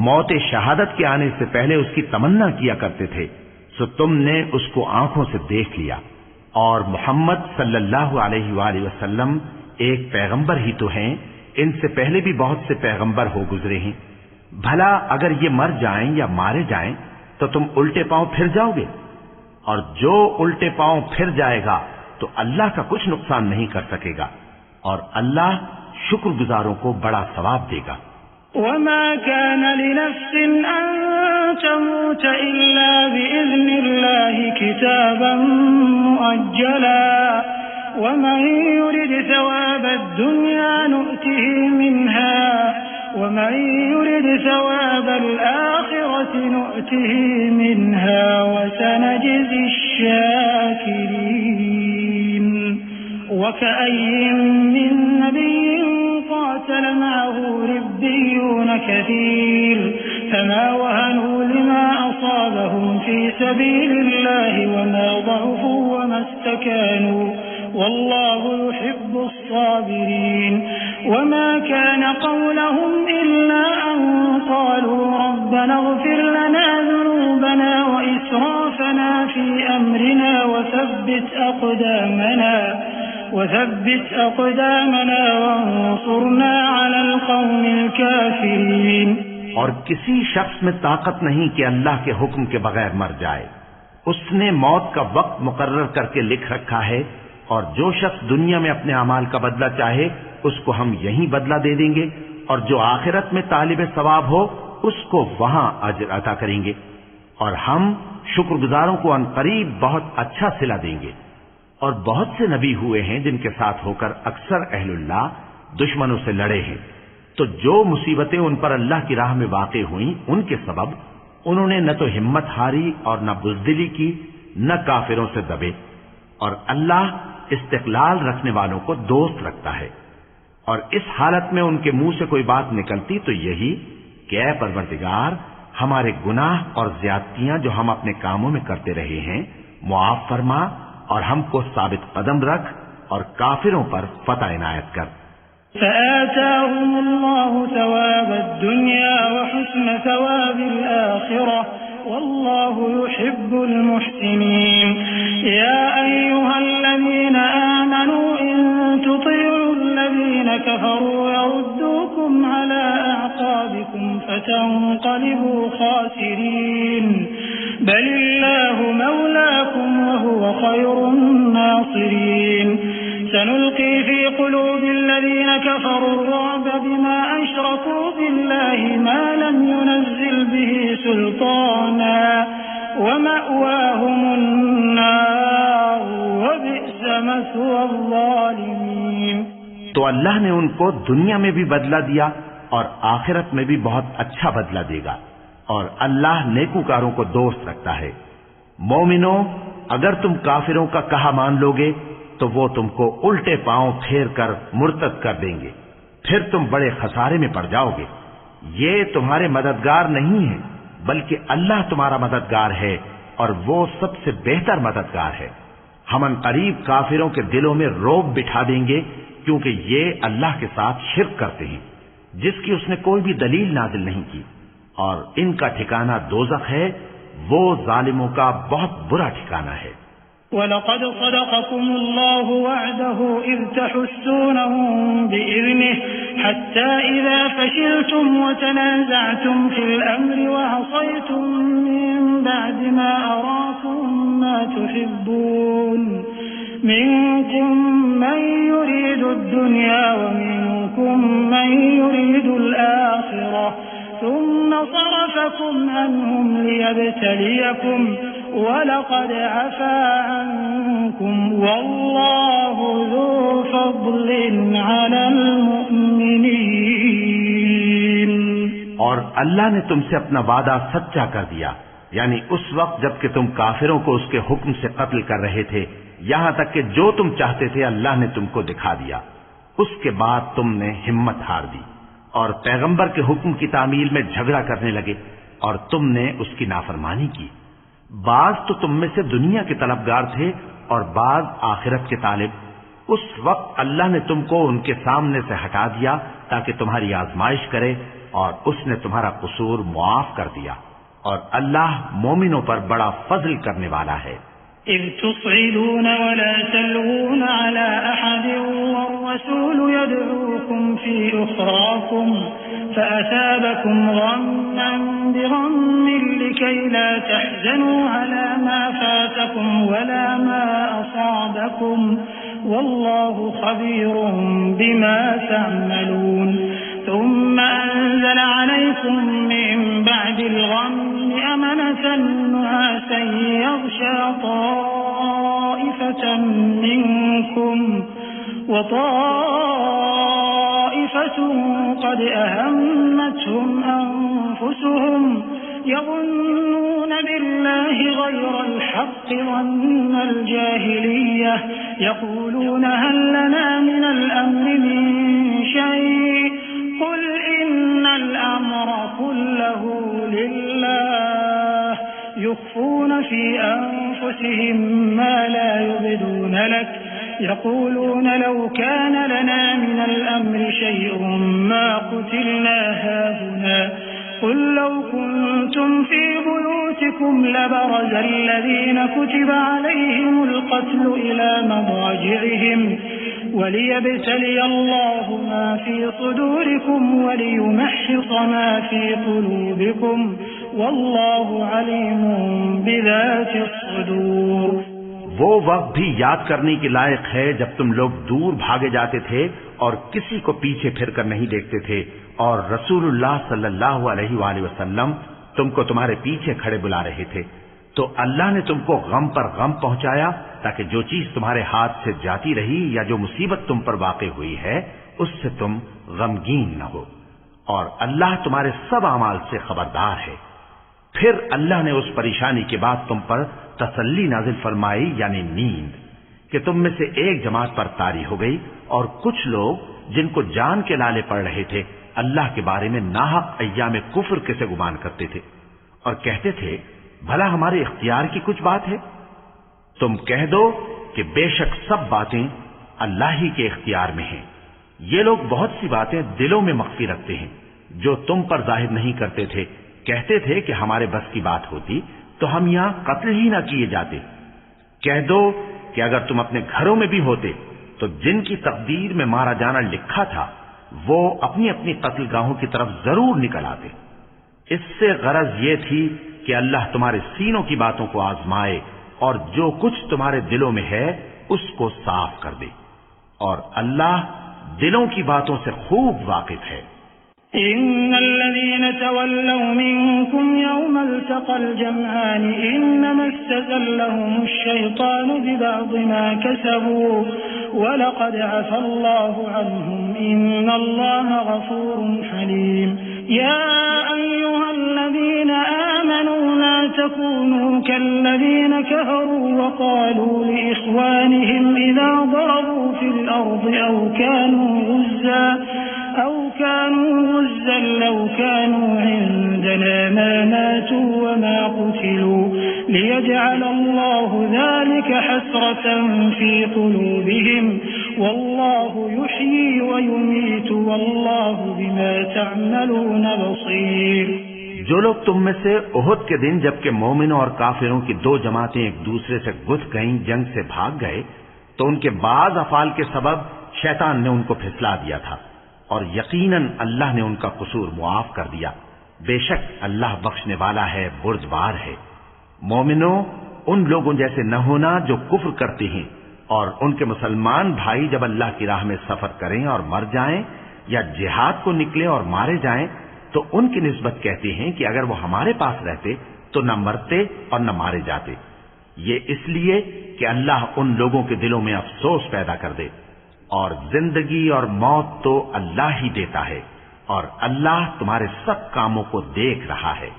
[SPEAKER 2] मौत शहादत के आने से पहले उसकी तमन्ना किया करते थे, सो तुमने उसको आंखों से देख लिया। और मोहम्मद सल्लल्लाहु अलैहि वसल्लम एक पैगंबर ही तो हैं, इनसे पहले भी बहुत से पैगंबर हो गुजरे हैं। भला अगर ये मर जाएं या मारे जाएं तो तुम उल्टे पांव फिर जाओगे? और जो उल्टे पांव फिर जाएगा तो अल्लाह का कुछ नुकसान नहीं कर सकेगा। और अल्लाह शुक्रगुजारों को बड़ा सवाब देगा।
[SPEAKER 3] वमा कान लिनफ्सिन अन तमूत इल्ला बिइज़्निल्लाहि किताबन मुअज्जला वमन युरिद सवाबद दुनिया नुअतिहि मिनहा वमन युरिद सवाबल आखिरति नुअतिहि मिनहा वसनजज़ि अश-शाकिरीन। वकअय्यिन मिन नबिय्यिन قاتل معه ربيون كثير فما وهنوا لما أصابهم في سبيل الله وما ضعفوا وما استكانوا والله يحب الصابرين وما كان قولهم إلا أن قالوا ربنا اغفر لنا ذنوبنا وإسرافنا في أمرنا وثبت أقدامنا وانصرنا على القوم الكافرين।
[SPEAKER 2] और किसी शख्स में ताकत नहीं कि अल्लाह के हुक्म के बगैर मर जाए। उसने मौत का वक्त मुकर्रर करके लिख रखा है, और जो शख्स दुनिया में अपने अमाल का बदला चाहे उसको हम यहीं बदला दे देंगे, और जो आखिरत में तालिब सवाब हो उसको वहां अजर अता करेंगे, और हम शुक्रगुजारों को अनकरीब बहुत अच्छा सिला देंगे। और बहुत से नबी हुए हैं जिनके साथ होकर अक्सर अहलुल्लाह दुश्मनों से लड़े हैं, तो जो मुसीबतें उन पर अल्लाह की राह में वाक़ई हुई उनके सबब उन्होंने न तो हिम्मत हारी और न बुज़दिली की, न काफिरों से दबे। और अल्लाह इस्तिक़लाल रखने वालों को दोस्त रखता है। और इस हालत में उनके मुंह से कोई बात निकलती तो यही कि ऐ परवरदिगार, हमारे गुनाह और ज्यादतियां जो हम अपने कामों में करते रहे हैं मुआफ फरमा, और हमको साबित कदम रख, और काफिरों पर फतह इनायत कर।
[SPEAKER 3] फ़आताहुमुल्लाहु सवाबद्दुन्या व हुस्न सवाबिल आखिरह वल्लाहु युहिब्बुल मुहसिनीन। या अय्युहल्लज़ीना आमनू इन तुतिऊल्लज़ीना कफरू यरुद्दूकुम अला अअक़ाबिकुम फतंक़लिबू खासिरीन। बलिल्लाहु मौलाकुम वहुव खैरुन नासिरीन। सनुल्क़ी फ़ी क़ुलूबिल्लज़ीना कफ़रू अर्रुअब बिमा अशरकू बिल्लाहि मा लम युनज़्ज़िल बिही सुल्ताना वमअवाहुमुन नार वबिअस मस्वल ज़ालिमीन।
[SPEAKER 2] तो अल्लाह ने उनको दुनिया में भी बदला दिया और आखिरत में भी बहुत अच्छा बदला देगा, और अल्लाह नेकूकारों को दोस्त रखता है। मोमिनो, अगर तुम काफिरों का कहा मान लोगे तो वो तुमको उल्टे पांव फेर कर मुर्तद कर देंगे, फिर तुम बड़े खसारे में पड़ जाओगे। ये तुम्हारे मददगार नहीं है, बल्कि अल्लाह तुम्हारा मददगार है, और वो सबसे बेहतर मददगार है। हम अनकरीब काफिरों के दिलों में रौब बिठा देंगे, क्योंकि ये अल्लाह के साथ शिर्क करते हैं जिसकी उसने कोई भी दलील नाजिल नहीं की, और इनका ठिकाना दोज़ख है, वो जालिमों का बहुत बुरा ठिकाना है।
[SPEAKER 3] वलक़द सदक़कुमुल्लाहु वअदहु इज़ तहुस्सूनहुम बिइज़निहि हत्ता इज़ा फशिलतुम वतनाज़अतुम फिल अम्रि वअसयतुम मिन बअदि मा अराकुम मा तुहिब्बून मिनकुम मन युरीदु दुन्या व मिनकुम मन युरीदुल आखिरह थुम्मा सरफकुम अन्हुम लियब्तलियकुम वलक़द अफ़ा अन्कुम वल्लाहु ज़ू फ़ज़्लिन अलल मुअमिनीन।
[SPEAKER 2] और अल्लाह ने तुमसे अपना वादा सच्चा कर दिया, यानी उस वक्त जबकि तुम काफिरों को उसके हुक्म से कत्ल कर रहे थे, यहां तक कि जो तुम चाहते थे अल्लाह ने तुमको दिखा दिया। उसके बाद तुमने हिम्मत हार दी और पैगंबर के हुक्म की तामील में झगड़ा करने लगे, और तुमने उसकी नाफरमानी की। बाज तो तुम में से दुनिया के तलबगार थे और बाज आखिरत के तालिब। उस वक्त अल्लाह ने तुमको उनके सामने से हटा दिया ताकि तुम्हारी आजमाइश करे, और उसने तुम्हारा कसूर मुआफ कर दिया, और अल्लाह मोमिनों पर बड़ा फजल करने वाला है।
[SPEAKER 3] इज़ तुस्इदून वला तलवून अला अहदिन वर्रसूल यदऊकुम फी उखराकुम फअसाबकुम गम्मन बिगम्मिन लिकई ला तहज़नू अला मा फातकुम वला मा असाबकुम वल्लाहु खबीरुम बिमा तअमलून। ثم أنزل عليكم من بعد الغم أمنة نعاسا يغشى طائفة منكم وطائفة قد أهمتهم أنفسهم يظنون بالله غير الحق ظن الجاهلية يقولون هل لنا من الأمر من شيء قل إن الأمر كله لله يخفون في أنفسهم ما لا يبدون لك يقولون لو كان لنا من الأمر شيء ما قتلنا هاهنا قل لو كنتم في بيوتكم لبرز الذين كتب عليهم القتل إلى مضاجعهم وليبتلي الله ما في صدوركم وليمحص ما في قلوبكم वल्लाहु अलीमुम बिज़ातिस्सुदूर।
[SPEAKER 2] वो वक्त भी याद करने के लायक है जब तुम लोग दूर भागे जाते थे और किसी को पीछे फिरकर नहीं देखते थे और रसूलुल्लाह सल्लल्लाहु अलैहि वसल्लम तुमको तुम्हारे पीछे खड़े बुला रहे थे, तो अल्लाह ने तुमको गम पर गम पहुंचाया ताकि जो चीज तुम्हारे हाथ से जाती रही या जो मुसीबत तुम पर वाक़ई हुई है उससे तुम गमगीन न हो, और अल्लाह तुम्हारे सब अमाल से खबरदार है। फिर अल्लाह ने उस परेशानी के बाद तुम पर तसल्ली नाजिल फरमाई, यानी नींद, कि तुम में से एक जमात पर तारी हो गई और कुछ लोग जिनको जान के लाले पड़ रहे थे अल्लाह के बारे में नाहक अय्याम कुफ्र के से गुमान करते थे और कहते थे भला हमारे इख्तियार की कुछ बात है। तुम कह दो कि बेशक सब बातें अल्लाह ही के इख्तियार में हैं। ये लोग बहुत सी बातें दिलों में मख्फी रखते हैं जो तुम पर जाहिर नहीं करते थे। कहते थे कि हमारे बस की बात होती तो हम यहां कत्ल ही ना किए जाते। कह दो कि अगर तुम अपने घरों में भी होते तो जिनकी तकदीर में मारा जाना लिखा था वो अपनी अपनी कत्लगाहों की तरफ जरूर निकल आते। इससे गरज ये थी कि अल्लाह तुम्हारे सीनों की बातों को आजमाए और जो कुछ तुम्हारे दिलों में है उसको साफ कर दे, और अल्लाह दिलों की बातों से खूब वाकिफ है।
[SPEAKER 3] इन्नल्लज़ीना तवल्लव मिनकुम यौमल तक़ल जमआन इन्नमा इस्तज़ल्लहुमुश शैतानु बिबअज़ि मा कसबू वलक़द अफ़ल्लाहु अन्हुम इन्नल्लाहा गफ़ूरुन हलीम। या अय्युहल्लज़ीना आमनू ला तकूनू कल्लज़ीना कफ़रू वक़ालू लिइख़वानिहिम इज़ा ضربوا في الأرض أو كانوا غزا لو كانوا عندنا ما ماتوا وما قتلوا ليجعل الله ذلك حسرة في قلوبهم والله يحيي ويميت والله بما تعملون बसीर।
[SPEAKER 2] जो लोग तुम में से उहुद के दिन जबकि मोमिनों और काफिरों की दो जमातें एक दूसरे से गुथ गईं, जंग से भाग गए, तो उनके बाज अफाल के सबब शैतान ने उनको फिसला दिया था और यकीनन अल्लाह ने उनका कसूर मुआफ कर दिया। बेशक अल्लाह बख्शने वाला है, बुर्दबार है। मोमिनो, उन लोगों जैसे न होना जो कुफ्र करते हैं और उनके मुसलमान भाई जब अल्लाह की राह में सफर करें और मर जाएं या जिहाद को निकले और मारे जाएं तो उनकी निस्बत कहते हैं कि अगर वो हमारे पास रहते तो न मरते और न मारे जाते। ये इसलिए कि अल्लाह उन लोगों के दिलों में अफसोस पैदा कर दे, और जिंदगी और मौत तो अल्लाह ही देता है और अल्लाह तुम्हारे सब कामों को देख रहा है।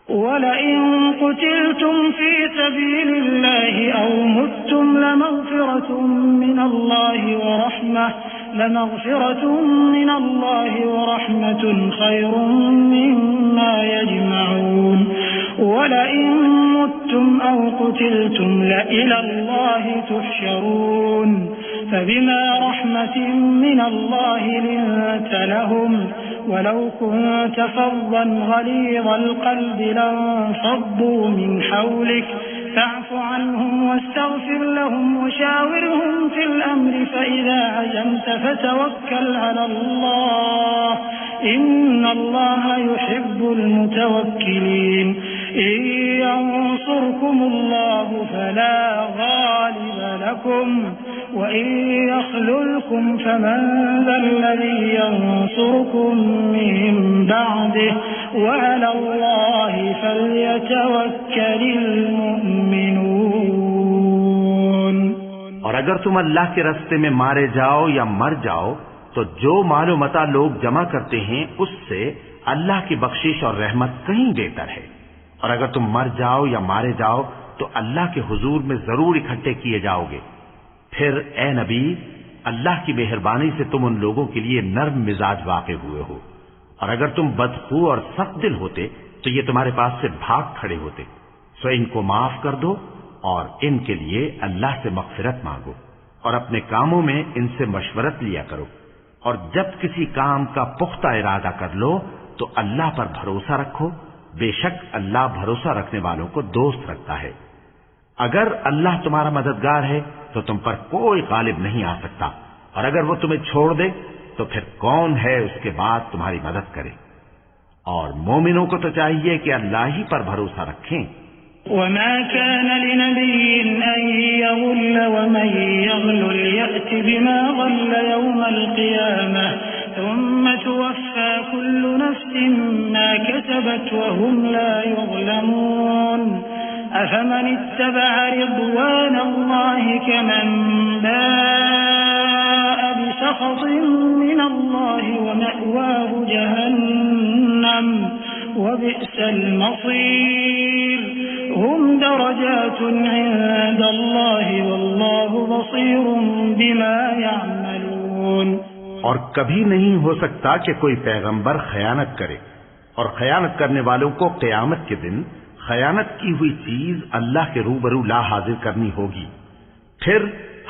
[SPEAKER 3] वलइन कुतिलतुम फी सबीलिल्लाहि औ मुत्तुम लमग़फ़िरतुम मिनल्लाहि व रहमतुन खैरुम मिम्मा यजमऊन। वलइन मुत्तुम औ कुतिलतुम लइलल्लाहि तुहशरून फबिमा रहमतिन मिनल्लाहि लिन्त लहुम वलौ कुन्त फज़्ज़न गलीज़ल क़ल्बि लंफ़ضّوا मिन हौलिक फ़अफ़ अन्हुम वस्तग़फ़िर लहुम वशाविरहुम फ़िल अम्रि फ़इज़ा अज़मत फ़तवक्कल अलल्लाह इन्नल्लाहा युहिब्बुल मुतवक्किलीन। इन यंसुरकुमुल्लाहु फला गालिब लकुम व इन यख़्ज़ुलकुम फमन ज़ल्लज़ी यंसुरकुम मिन बअदिहि व अलल्लाहि फ़ल्यतवक्कलिल मुमिनून।
[SPEAKER 2] और अगर तुम अल्लाह के रास्ते में मारे जाओ या मर जाओ तो जो मालो मता लोग जमा करते हैं उससे अल्लाह की बख्शिश और रहमत कहीं बेहतर है। और अगर तुम मर जाओ या मारे जाओ तो अल्लाह के हुजूर में जरूर इकट्ठे किए जाओगे। फिर ए नबी, अल्लाह की मेहरबानी से तुम उन लोगों के लिए नर्म मिजाज वाक़े हुए हो, और अगर तुम बदखू और सख्त दिल होते तो ये तुम्हारे पास से भाग खड़े होते। सो इनको माफ कर दो और इनके लिए अल्लाह से मग़फ़िरत मांगो और अपने कामों में इनसे मशवरत लिया करो, और जब किसी काम का पुख्ता इरादा कर लो तो अल्लाह पर भरोसा रखो। बेशक अल्लाह भरोसा रखने वालों को दोस्त रखता है। अगर अल्लाह तुम्हारा मददगार है तो तुम पर कोई गालिब नहीं आ सकता, और अगर वो तुम्हें छोड़ दे तो फिर कौन है उसके बाद तुम्हारी मदद करे। और मोमिनों को तो चाहिए कि अल्लाह ही पर भरोसा रखें।
[SPEAKER 3] वमा कान लिनबिय्यिन अन यग़ुल्ल वमन यग़लुल यअति बिमा ग़ल्ल यौमल क़ियामह थुम्मा तुवफ़्फ़ा कुल्लु नफ़्सिन मा कसबत वहुम ला युज़लमून अफ़मन इत्तबअ रिضवान अल्लाहि कमन बाअ बिसख़तिन मिन अल्लाहि वमअवाहु जहन्नम वबि'सल मसीर हुम दरजातुन इंदल्लाहि वल्लाहु बसीरुन बिमा यअमलून।
[SPEAKER 2] और कभी नहीं हो सकता कि कोई पैगंबर खयानत करे, और खयानत करने वालों को क़यामत के दिन खयानत की हुई चीज अल्लाह के रूबरू ला हाजिर करनी होगी। फिर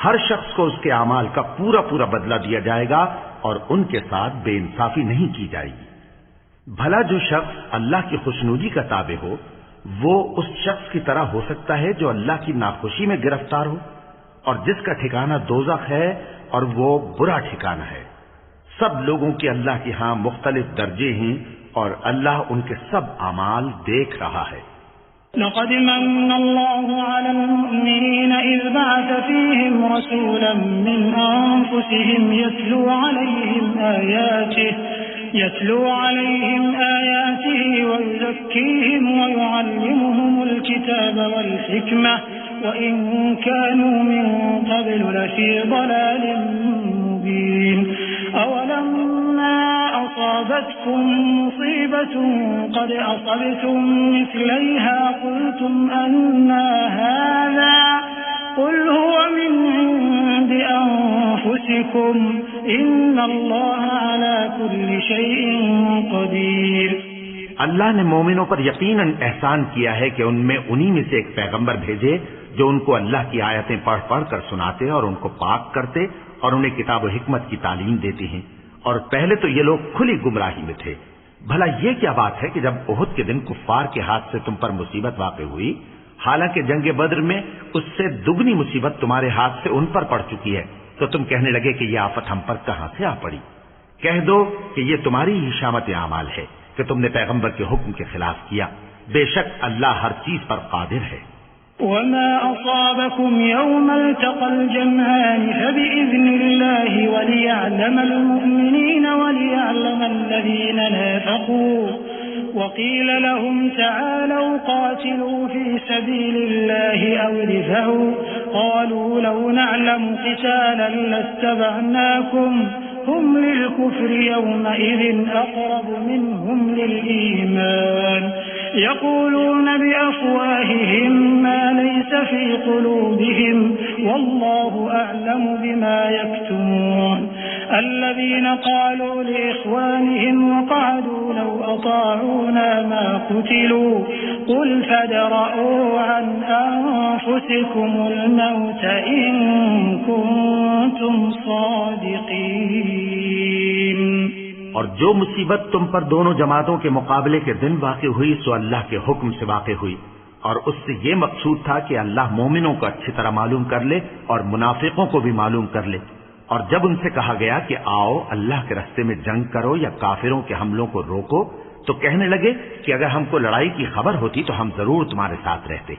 [SPEAKER 2] हर शख्स को उसके अमाल का पूरा पूरा बदला दिया जाएगा और उनके साथ बेइंसाफी नहीं की जाएगी। भला जो शख्स अल्लाह की खुशनुदी का ताबे हो वो उस शख्स की तरह हो सकता है जो अल्लाह की नाखुशी में गिरफ्तार हो, और जिसका ठिकाना दोज़ख है और वो बुरा ठिकाना है। सब लोगों के अल्लाह के यहां मुख्तलिफ दर्जे हैं और अल्लाह उनके सब अमाल देख रहा है।
[SPEAKER 3] लक़द मन्ना अल्लाहु अलल मुअमिनीन इज़ बअथ फ़ीहिम रसूलन मिन अनफ़ुसिहिम यत्लू अलैहिम आयातिही व युज़क्कीहिम व युअल्लिमुहुमुल किताब वल हिकमह व इन कानू मिन क़ब्लु लफ़ी ज़लालिन मुबीन। अवलम्मा असाबतकुम मुसीबतुन क़द असबतुम मिस्लैहा क़ुल्तुम अन्ना हाज़ा क़ुल हुव मिन इंदि अनफ़ुसिकुम इन्नल्लाह अला कुल्लि शैइन क़दीर।
[SPEAKER 2] अल्लाह ने मोमिनों पर यकीनन एहसान किया है कि उनमें उन्हीं में से एक पैगंबर भेजे जो उनको अल्लाह की आयतें पढ़ पढ़ कर सुनाते और उनको पाक करते और उन्हें किताब व हिकमत की तालीम देते हैं। और पहले तो ये लोग खुली गुमराही में थे। भला ये क्या बात है कि जब उहुद के दिन कुफ्फार के हाथ से तुम पर मुसीबत वाक़ हुई, हालांकि जंग बद्र में उससे दुगनी मुसीबत तुम्हारे हाथ से उन पर पड़ चुकी है, तो तुम कहने लगे कि यह आफत हम पर कहां से आ पड़ी। कह दो कि ये तुम्हारी ही शामत आमाल है कि तुमने पैगंबर के हुक्म के खिलाफ किया। बेशक अल्लाह हर चीज पर कादिर है।
[SPEAKER 3] वमा असाबकुम यौमल तक़ल जमआन फबिइज़्निल्लाहि वलियअलमल मुअमिनीन वलियअलमल लज़ीना नाफ़क़ू वक़ील लहुम तआलू क़ातिलू फ़ी सबीलिल्लाहि अव इदफ़ऊ क़ालू लौ नअलमु क़ितालन लत्तबअनाकुम हुम लिलकुफ्र यौमइज़िन अक़रबु मिनहुम लिलईमान यक़ूलून बिअफ़वाहिहिम मा लैस फ़ी क़ुलूबिहिम वल्लाहु अअलमु बिमा यक्तुमून الذين قالوا لإخوانهم وقعدوا لو أطاعونا ما قتلوا قل فادرءوا عن أنفسكم الموت إن كنتم صادقين।
[SPEAKER 2] और जो मुसीबत तुम पर दोनों जमातों के मुकाबले के दिन वाक़ हुई सो अल्लाह के हुक्म से वाक़ हुई, और उससे ये मकसूद था कि अल्लाह मोमिनों को अच्छी तरह मालूम कर ले और मुनाफिकों को भी मालूम कर ले। और जब उनसे कहा गया कि आओ अल्लाह के रास्ते में जंग करो या काफिरों के हमलों को रोको, तो कहने लगे कि अगर हमको लड़ाई की खबर होती तो हम जरूर तुम्हारे साथ रहते।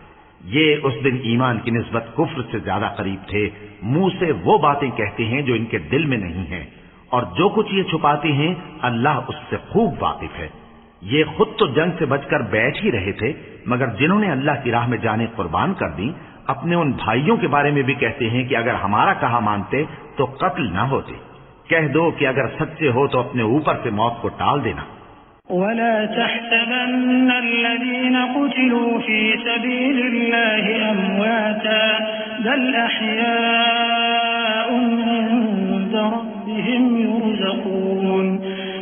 [SPEAKER 2] ये उस दिन ईमान की निस्बत कुफ्र से ज्यादा करीब थे। मुंह से वो बातें कहते हैं जो इनके दिल में नहीं है, और जो कुछ ये छुपाते हैं अल्लाह उससे खूब वाकिफ है। ये खुद तो जंग से बचकर बैठ ही रहे थे, मगर जिन्होंने अल्लाह की राह में जाने कुर्बान कर दी अपने उन भाइयों के बारे में भी कहते हैं कि अगर हमारा कहा मानते तो कत्ल न होते। कह दो कि अगर सच्चे हो तो अपने ऊपर से मौत को टाल देना।
[SPEAKER 3] वला तहसबन्न अल्लज़ीना क़ुतिलू फ़ी सबीलिल्लाहि अमवाता बल अहयाउन इंद रब्बिहिम युरज़क़ून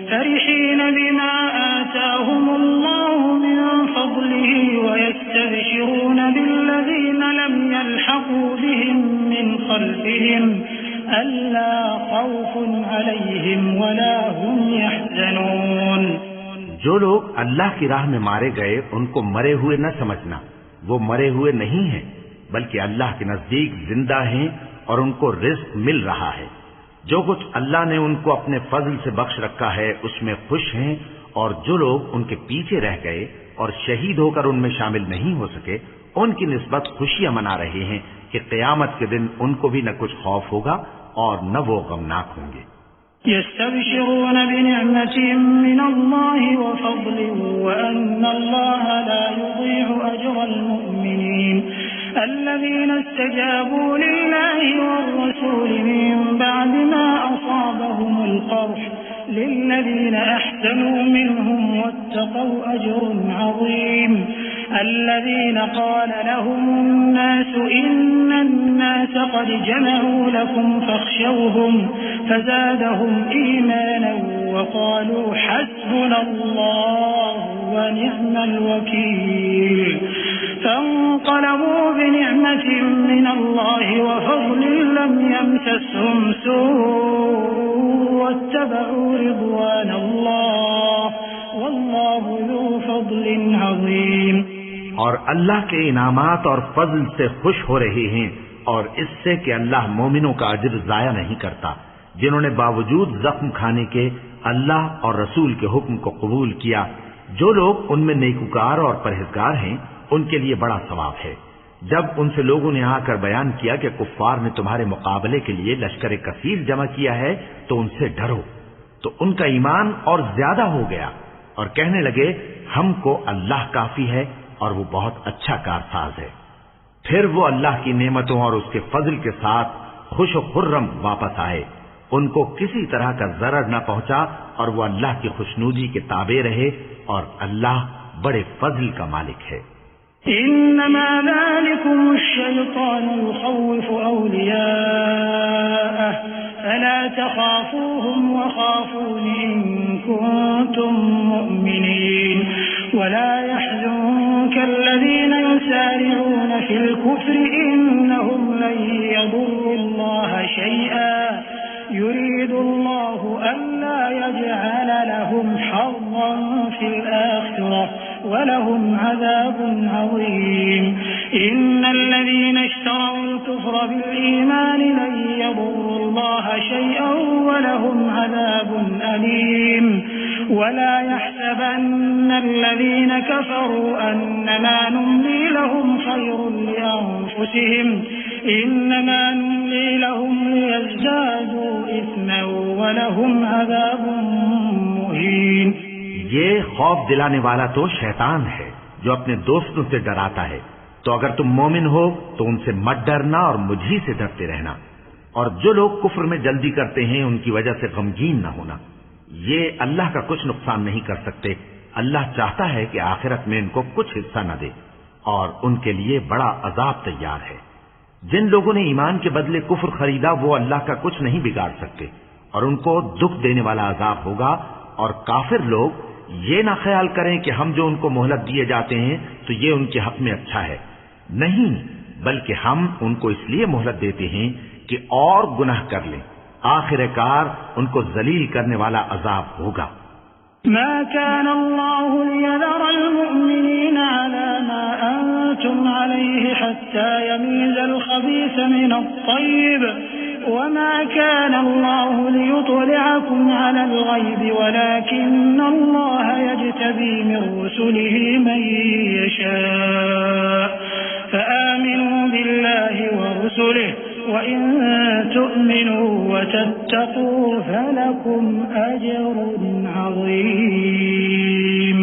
[SPEAKER 3] फरिहीन बिमा आताहुमुल्लाहु मिन फ़ज़लिही वयस्तबशिरून बिल्लज़ीना लम यल्हक़ू बिहिम मिन ख़ल्फ़िहिम अल्ला ख़ौफ़ुन अलैहिम वला हुम यहज़नून।
[SPEAKER 2] जो लोग अल्लाह की राह में मारे गए उनको मरे हुए न समझना, वो मरे हुए नहीं हैं, बल्कि अल्लाह के नजदीक जिंदा हैं और उनको रिज़्क़ मिल रहा है। जो कुछ अल्लाह ने उनको अपने फजल से बख्श रखा है उसमें खुश हैं और जो लोग उनके पीछे रह गए और शहीद होकर उनमें शामिल नहीं हो सके, उनकी निस्बत खुशियां मना रहे हैं कि क़यामत के दिन उनको भी न कुछ खौफ होगा और न वो गमनाक होंगे।
[SPEAKER 3] यस्तबशिरून बिनिअमतिन मिनल्लाहि व फ़ज़लिन व अन्नल्लाह ला युज़ीअु अजरल मुमिनीन अल्लज़ीना इस्तजाबू लिल्लाहि वर्रसूल मिन बअदि मा असाबहुमुल क़र्ह लिल्लज़ीना अहसनू मिनहुम वत्तक़ौ अजरुन अज़ीम الذين قال لهم الناس إن الناس قد جمعوا لكم فاخشوهم فزادهم إيمانا وقالوا حسبنا الله ونعم الوكيل فانقلبوا بنعمة من الله وفضل لم يمسسهم سوء واتبعوا رضوان الله والله ذو فضل عظيम।
[SPEAKER 2] और अल्लाह के इनामात और फजल से खुश हो रहे हैं और इससे कि अल्लाह मोमिनों का अजर जाया नहीं करता, जिन्होंने बावजूद जख्म खाने के अल्लाह और रसूल के हुक्म को कबूल किया। जो लोग उनमें नेकूकार और परहेजगार हैं, उनके लिए बड़ा सवाब है। जब उनसे लोगों ने आकर बयान किया कि कुफ्फार ने तुम्हारे मुकाबले के लिए लश्कर कसीर जमा किया है, तो उनसे डरो, तो उनका ईमान और ज्यादा हो गया और कहने लगे हमको अल्लाह काफी है और वो बहुत अच्छा कारसाज है। फिर वो अल्लाह की नेमतों और उसके फजल के साथ खुश खुर्रम वापस आए। उनको किसी तरह का जरर न पहुंचा और वो अल्लाह की खुशनूदी के ताबे रहे और अल्लाह बड़े फजल का मालिक है।
[SPEAKER 3] इन्नमा ज़ालिकुम अश-शैतानु युख़व्विफ़ु औलियाअह फला तख़ाफ़ूहुम वख़ाफ़ूनी इन कुन्तुम मुअमिनीन वला यहज़ुनका अल्लज़ीना युसारिऊना फ़िल कुफ़्रि इन्नहुम लन यदुर्रुल्लाहा शैअन युरीदुल्लाहु अल्ला यजअल लहुम हज़्ज़न फ़िल आख़िरह वलहुम अज़ाबुन अज़ीम। इन्नल्लज़ीना इश्तरौ अल-कुफ़्र बिल-ईमान लन यदुर्रुल्लाहा शैअन वलहुम अज़ाबुन अलीम। वला यहसबन्ना अल्लज़ीना कफ़रू अन्नमा नुम्ली लहुम खैरुन लिअन्फुसिहिम इन्नमा नुम्ली लहुम लियज़्दादू इस्मन वलहुम अज़ाबुन मुहीन।
[SPEAKER 2] ये खौफ दिलाने वाला तो शैतान है जो अपने दोस्तों से डराता है। तो अगर तुम मोमिन हो तो उनसे मत डरना और मुझी से डरते रहना। और जो लोग कुफ्र में जल्दी करते हैं उनकी वजह से गमगीन न होना। ये अल्लाह का कुछ नुकसान नहीं कर सकते। अल्लाह चाहता है कि आखिरत में इनको कुछ हिस्सा न दे और उनके लिए बड़ा अजाब तैयार है। जिन लोगों ने ईमान के बदले कुफ्र खरीदा वो अल्लाह का कुछ नहीं बिगाड़ सकते और उनको दुख देने वाला अजाब होगा। और काफिर लोग ये ना ख्याल करें कि हम जो उनको मोहलत दिए जाते हैं तो ये उनके हक में अच्छा है। नहीं, बल्कि हम उनको इसलिए मोहलत देते हैं कि और गुनाह कर लें। आखिरकार उनको जलील करने वाला अजाब होगा।
[SPEAKER 3] मा कान अल्लाहु लियज़रा अल-मुअमिनीना अला मा अंतुम अलैहि हत्ता यमीज़ अल-खबीस मिन अत-तय्यब वमा कान अल्लाहु लियुत्लिअकुम अला अल-गैब वलाकिन्न अल्लाह यज्तबी मिन रुसुलिहि मन यशा फआमिनू बिल्लाहि व रुसुलिहि وإن تؤمنوا وتتقوا فلكم أجر عظيم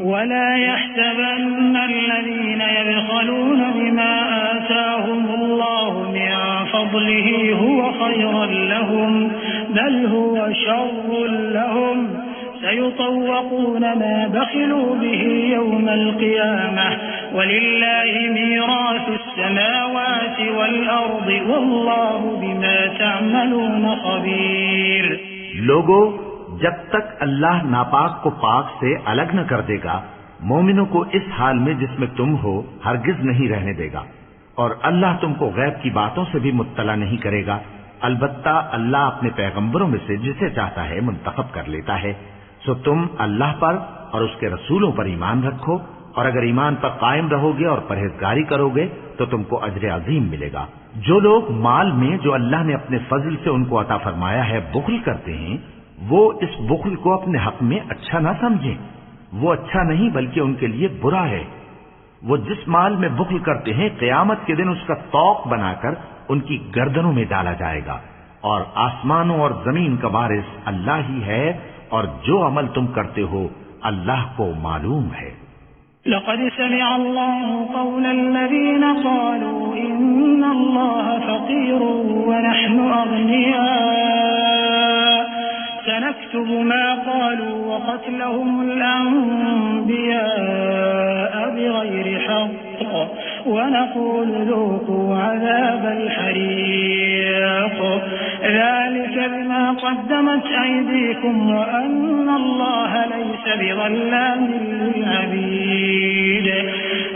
[SPEAKER 3] ولا يحسبن الذين يبخلون بما آتاهم الله من فضله هو خيرا لهم بل هو شر لهم سيطوقون ما بخلوا به يوم القيامة ولله ميراث السماوات والأرض والله بما تعملون خبير।
[SPEAKER 2] लोगों, जब तक अल्लाह नापाक को पाक से अलग न कर देगा, मोमिनों को इस हाल में जिसमें तुम हो हरगिज नहीं रहने देगा। और अल्लाह तुमको गैब की बातों से भी मुत्तला नहीं करेगा। अलबत्ता अल्लाह अपने पैगंबरों में से जिसे चाहता है मुंतखब कर लेता है। सो तुम अल्लाह पर और उसके रसूलों पर ईमान रखो और अगर ईमान पर कायम रहोगे और परहेजगारी करोगे तो तुमको अजर अजीम मिलेगा। जो लोग माल में जो अल्लाह ने अपने फजल से उनको अता फरमाया है बुखल करते हैं, वो इस बुख्ल को अपने हक में अच्छा ना समझें। वो अच्छा नहीं बल्कि उनके लिए बुरा है। वो जिस माल में बुख्ल करते हैं, क़यामत के दिन उसका तौक बनाकर उनकी गर्दनों में डाला जाएगा। और आसमानों और जमीन का वारिस अल्लाह ही है, और जो अमल तुम करते हो अल्लाह को मालूम है।
[SPEAKER 3] लक़द समिअ अल्लाहु क़ौला अल्लज़ीना क़ालू इन्नल्लाह फ़क़ीरुन व नहनु अग़निया सनक्तुबु मा क़ालू व क़त्लहुमुल अंबियाअ बिग़ैरि हक़्क़ व नक़ूलु ذूक़ू अज़ाबल हरीक़ ذلك بما قدمت أيديكم وأن الله ليس بظلام للعبيد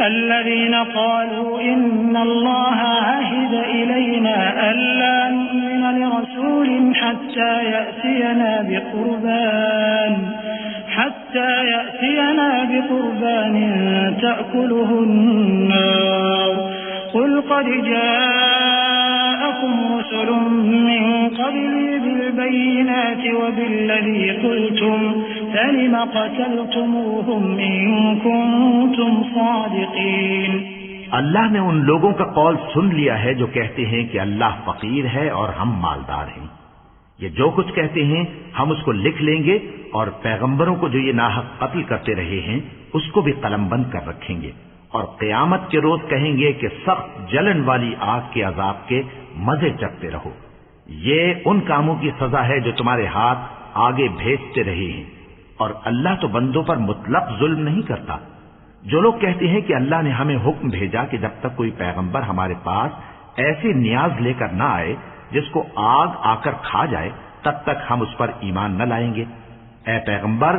[SPEAKER 3] الذين قالوا إن الله عهد إلينا ألا نؤمن لرسول حتى يأتينا بقربان تأكله النار قل قد جاءكم رسل من قبلي بالبينات وبالذي قلتم فلم قتلتموهم إن كنتم صادقين।
[SPEAKER 2] अल्लाह ने उन लोगों का कौल सुन लिया है जो कहते हैं कि अल्लाह फकीर है और हम मालदार हैं। ये जो कुछ कहते हैं हम उसको लिख लेंगे, और पैगंबरों को जो ये नाहक कत्ल करते रहे हैं उसको भी कलमबंद कर रखेंगे, और क़यामत के रोज कहेंगे कि सख्त जलन वाली आग के अजाब के मजे चखते रहो। ये उन कामों की सजा है जो तुम्हारे हाथ आगे भेजते रहे हैं, और अल्लाह तो बंदों पर मुतलक जुल्म नहीं करता। जो लोग कहते हैं कि अल्लाह ने हमें हुक्म भेजा कि जब तक कोई पैगंबर हमारे पास ऐसी नियाज लेकर ना आए जिसको आग आकर खा जाए, तब तक हम उस पर ईमान न लाएंगे। ऐ पैगंबर,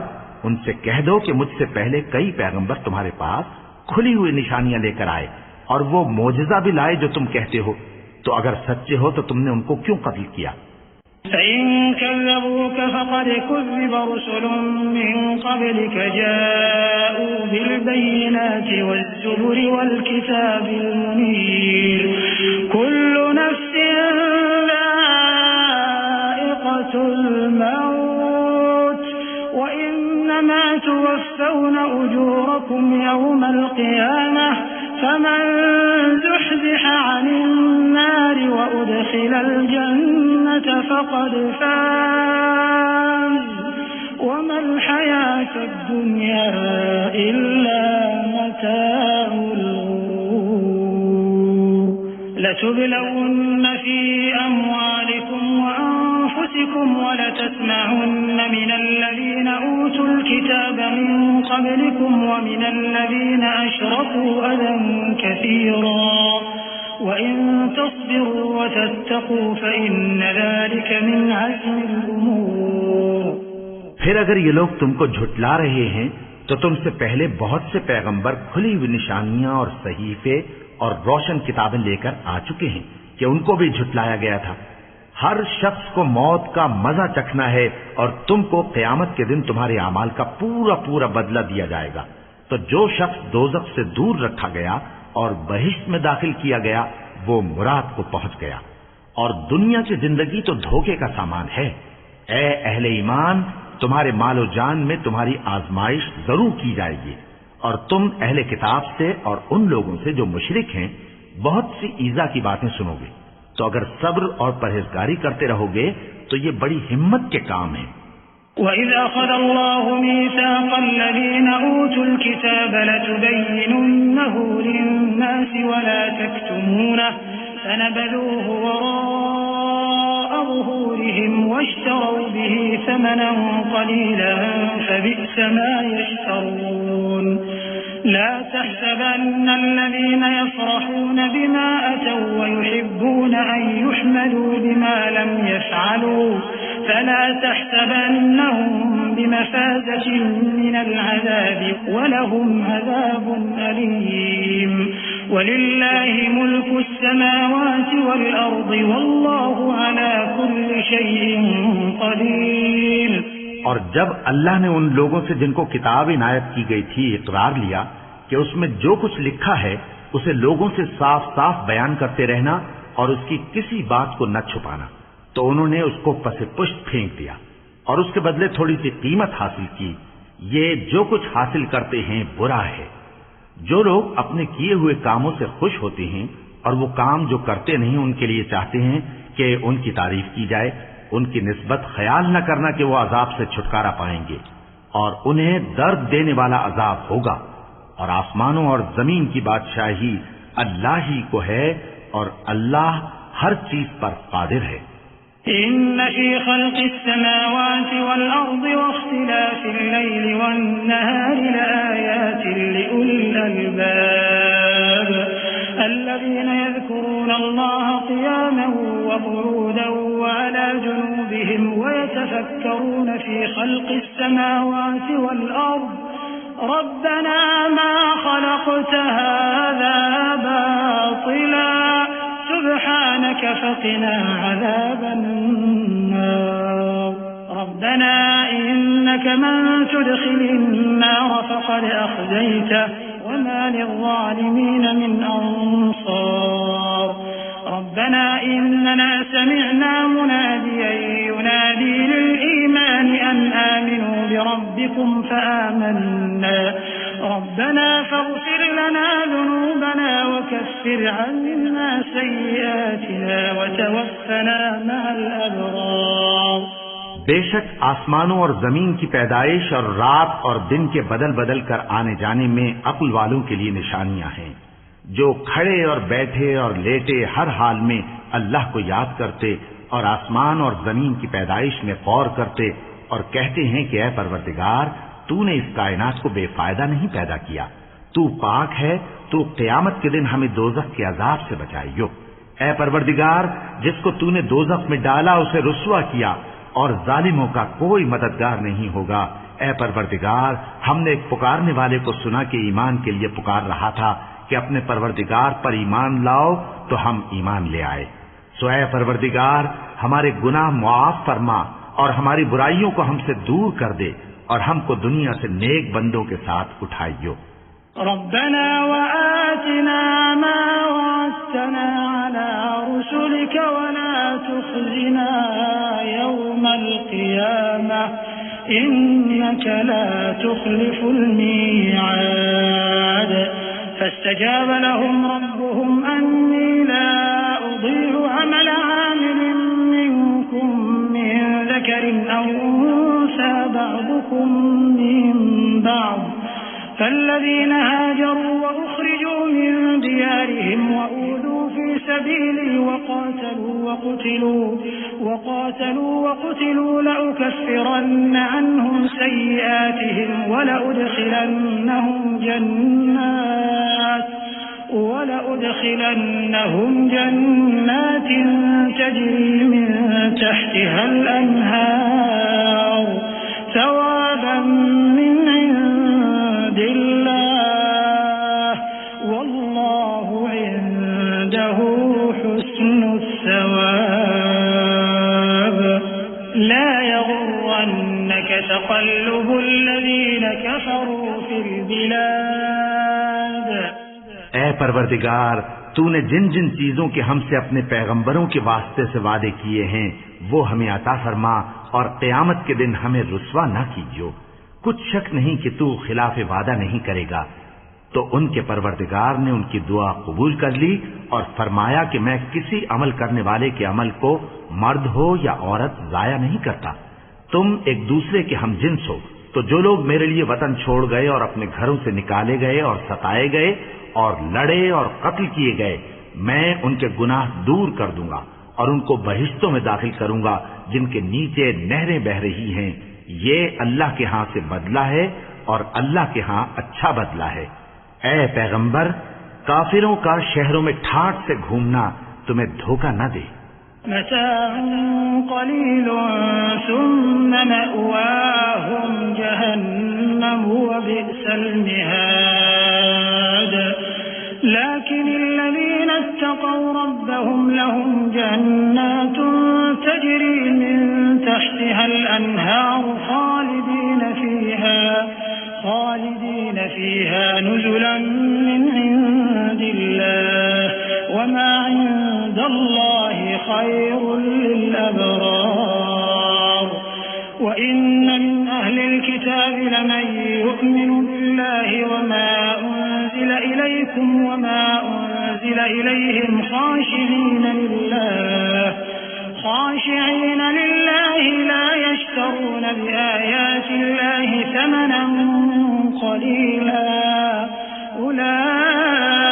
[SPEAKER 2] उनसे कह दो कि मुझसे पहले कई पैगंबर तुम्हारे पास खुली हुई निशानियां लेकर आए, और वो मोजज़ा भी लाए जो तुम कहते हो। तो अगर सच्चे हो तो तुमने उनको क्यों कत्ल किया?
[SPEAKER 3] फ़इन कज़्ज़बूक फ़क़द कुज़्ज़िब रुसुलुम मिन क़ब्लिक जाऊ बिलबय्यिनाति वज़्ज़ुबुरि वल्किताबिल मुनीर कुल्लु नफ्सिन ज़ाइक़तुल मौत व इन्नमा तुवफ़्फ़ौन उजूरकुम यौमल क़ियामह फमन ज़ुहज़िह अनिन नारि व उदख़िलल जन्नत फ़क़द फ़ाज़ वमल हयातुद दुनिया इल्ला मताउल गुरूर लतुब्लवुन्न फ़ी अम्वालिकुम व अन्फुसिकुम व लतस्मउन्न मिनल लज़ीना ऊतुल किताब मिन क़ब्लिकुम व मिनल लज़ीना अशरकू अज़न कसीरा वइन तस्बिरू व तत्तकू फ़इन्न ज़ालिक मिन अज़्मिल उमूर।
[SPEAKER 2] फिर अगर ये लोग तुमको झुटला रहे हैं तो तुमसे पहले बहुत से पैगंबर खुली हुई निशानियां और सहीफे और रोशन किताबें लेकर आ चुके हैं कि उनको भी झुटलाया गया था। हर शख्स को मौत का मजा चखना है, और तुमको क़यामत के दिन तुम्हारे अमाल का पूरा पूरा बदला दिया जाएगा। तो जो शख्स दोज़ख से दूर रखा गया और बहिश्त में दाखिल किया गया, वो मुराद को पहुंच गया। और दुनिया की जिंदगी तो धोखे का सामान है। ऐ अहले ईमान, तुम्हारे मालो जान में तुम्हारी आजमाइश जरूर की जाएगी, और तुम अहले किताब से और उन लोगों से जो मुशरिक हैं बहुत सी ईजा की बातें सुनोगे। तो अगर सब्र और परहेजगारी करते रहोगे तो ये बड़ी हिम्मत के काम है।
[SPEAKER 3] وَإِذْ أَخَذَ اللَّهُ مِيثَاقَ الَّذِينَ أُوتُوا الْكِتَابَ لَتُبَيِّنُنَّهُ لِلنَّاسِ وَلَا تَكْتُمُونَهُ فَنَبَذُوهُ وَرَاءَ ظُهُورِهِمْ وَاشْتَرَوْا بِهِ ثَمَنًا قَلِيلًا فَبِئْسَ مَا يَشْتَرُونَ لا تحسبن الذين يفرحون بما أتوا ويحبون أن يحمدوا بما لم يفعلوا فلا تحسبنهم بمفازة من العذاب ولهم عذاب أليم ولله ملك السماوات والأرض والله على كل شيء قدير।
[SPEAKER 2] और जब अल्लाह ने उन लोगों से जिनको किताब इनायत की गई थी इकरार लिया कि उसमें जो कुछ लिखा है उसे लोगों से साफ साफ बयान करते रहना और उसकी किसी बात को न छुपाना, तो उन्होंने उसको पसे पुष्ट फेंक दिया और उसके बदले थोड़ी सी कीमत हासिल की। ये जो कुछ हासिल करते हैं बुरा है। जो लोग अपने किए हुए कामों से खुश होते हैं और वो काम जो करते नहीं उनके लिए चाहते हैं कि उनकी तारीफ की जाए, उनकी निस्बत ख्याल न करना कि वो अजाब से छुटकारा पाएंगे और उन्हें दर्द देने वाला अजाब होगा। और आसमानों और जमीन की बादशाही अल्लाह ही को है और अल्लाह हर चीज पर कादिर है।
[SPEAKER 3] इन्न फी खल्क़िस समावाति वल अर्दि वख्तिलाफिल लैलि वन नहारि लआयातिन लिउलिल अल्बाब अल्लज़ीना यज़कुरूना अल्लाह क़ियामन व qu'ूदन व अला जुनूबिहिम व यतफक्करूना फी खल्क़िस समावाति वल अर्दि रब्बना मा खलक़्त हाज़ा बातिला सुब्हानक फक़िना अज़ाबन नार रब्बना इन्नक मन तुदखिलिन नार फ़क़द अख़ज़यतहु वमा लिज़्ज़ालिमीन मिन अंसार रब्बना इन्नना समिअना मुनादियन युनादी लिल-ईमान अन आमिनू बिरब्बिकुम फ़आमन्ना रब्बना फ़ग़फ़िर लना ज़ुनूबना वकफ़िर अन्ना सय्यिआतिना वतवफ़्फ़ना मअल अबरार।
[SPEAKER 2] बेशक आसमानों और जमीन की पैदाइश और रात और दिन के बदल बदल कर आने जाने में अक्ल वालों के लिए निशानियां हैं, जो खड़े और बैठे और लेटे हर हाल में अल्लाह को याद करते और आसमान और जमीन की पैदाइश में गौर करते और कहते हैं कि ऐ परवरदिगार, तूने इस कायनात को बेफायदा नहीं पैदा किया, तू पाक है, तू क़यामत के दिन हमें दोज़ख के अजाब से बचाइयो। ऐ परवरदिगार, जिसको तूने दोज़ख में डाला उसे रुस्वा किया और जालिमों का कोई मददगार नहीं होगा। ऐ परवरदिगार, हमने एक पुकारने वाले को सुना कि ईमान के लिए पुकार रहा था कि अपने परवरदिगार पर ईमान लाओ, तो हम ईमान ले आए। सो ऐ परवरदिगार, हमारे गुनाह मुआफ फरमा और हमारी बुराइयों को हमसे दूर कर दे और हमको दुनिया से नेक बंदों के साथ उठाइयो।
[SPEAKER 3] रब्बना व आतिना मा वअदतना अला रुसुलिक व ला तुख़ज़िना यौमल क़ियामह इन्नक ला तुख़लिफ़ुल मीआद फस्तजाब लहुम रब्बुहुम अन्नी ला उज़ीअु अमला आमिलिन मिनकुम मिन ज़करिन औ उन्सा बअदुकुम मिन बअद فالذين هاجروا وأخرجوا من ديارهم وأوذوا في سبيلي وقاتلوا وقتلوا لأكفرن عنهم سيئاتهم ولأدخلنهم جنات تجري من تحتها الأنهار ثوابا من عند الله والله عنده حسن الثواب لا يغرنك تقلب الذين كفروا في البلاد।
[SPEAKER 2] ऐ परवरदिगार, तूने जिन जिन चीजों के हमसे अपने पैगंबरों के वास्ते से वादे किए हैं वो हमें अता फरमा और क़यामत के दिन हमें रुस्वा न कीजियो। कुछ शक नहीं कि तू खिलाफ वादा नहीं करेगा। तो उनके परवरदिगार ने उनकी दुआ कबूल कर ली और फरमाया कि मैं किसी अमल करने वाले के अमल को मर्द हो या औरत जाया नहीं करता। तुम एक दूसरे के हम जिन्स हो। तो जो लोग मेरे लिए वतन छोड़ गए और अपने घरों से निकाले गए और सताए गए और लड़े और कत्ल किए गए, मैं उनके गुनाह दूर कर दूंगा और उनको बहिश्तों में दाखिल करूंगा जिनके नीचे नहरें बह रही हैं। ये अल्लाह के हाथ से बदला है और अल्लाह के हाथ अच्छा बदला है। ऐ पैगंबर, काफिरों का शहरों में ठाठ से घूमना तुम्हें धोखा न दे।
[SPEAKER 3] मताउन क़लीलुन सुम्मा मअवाहुम जहन्नम व बि'सल मिहाद लकिनिल्लज़ीना इत्तक़व रब्बहुम लहुम जन्नातुन तजरी मिन तहतिहल अन्हार खालिदीन फीहा नुज़ुलन मिन इंदिल्लाह वमा इंदल्लाहि खैरुल लिल अबरार وإن من أهل الكتاب لمن يؤمن بالله وما أنزل إليكم وما أنزل إليهم خاشعين لله لا يشترون بآيات الله ثمنا قليلا أولئك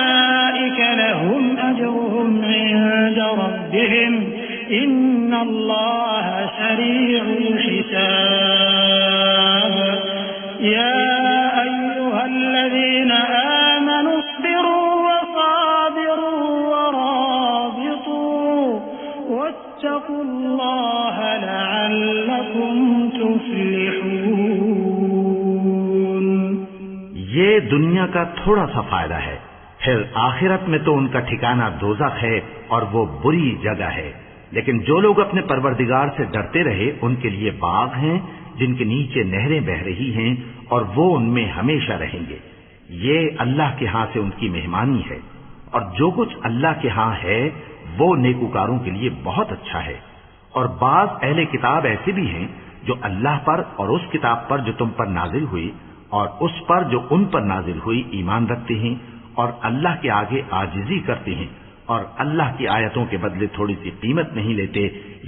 [SPEAKER 3] لهم أجرهم عند ربهم إن الله سريع الحساب يا أيها الذين آمنوا اصبروا وصابروا ورابطوا واتقوا الله لعلكم تفلحون।
[SPEAKER 2] ये दुनिया का थोड़ा सा फायदा है, फिर आखिरत में तो उनका ठिकाना दोज़ख है और वो बुरी जगह है। लेकिन जो लोग अपने परवरदिगार से डरते रहे उनके लिए बाग हैं जिनके नीचे नहरें बह रही हैं और वो उनमें हमेशा रहेंगे। ये अल्लाह के हां से उनकी मेहमानी है और जो कुछ अल्लाह के हां है वो नेकूकारों के लिए बहुत अच्छा है। और बाज अहले किताब ऐसे भी हैं जो अल्लाह पर और उस किताब पर जो तुम पर नाजिल हुई और उस पर जो उन पर नाजिल हुई ईमान रखते हैं और अल्लाह के आगे आजिजी करते हैं और अल्लाह की आयतों के बदले थोड़ी सी कीमत नहीं लेते।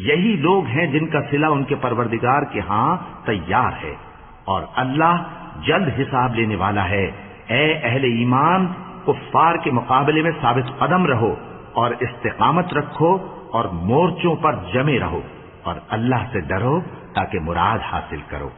[SPEAKER 2] यही लोग हैं जिनका सिला उनके परवरदिगार के हां तैयार है और अल्लाह जल्द हिसाब लेने वाला है। ए अहले ईमान, कुफ्फार के मुकाबले में साबित कदम रहो और इस्तिकामत रखो और मोर्चों पर जमे रहो और अल्लाह से डरो ताकि मुराद हासिल करो।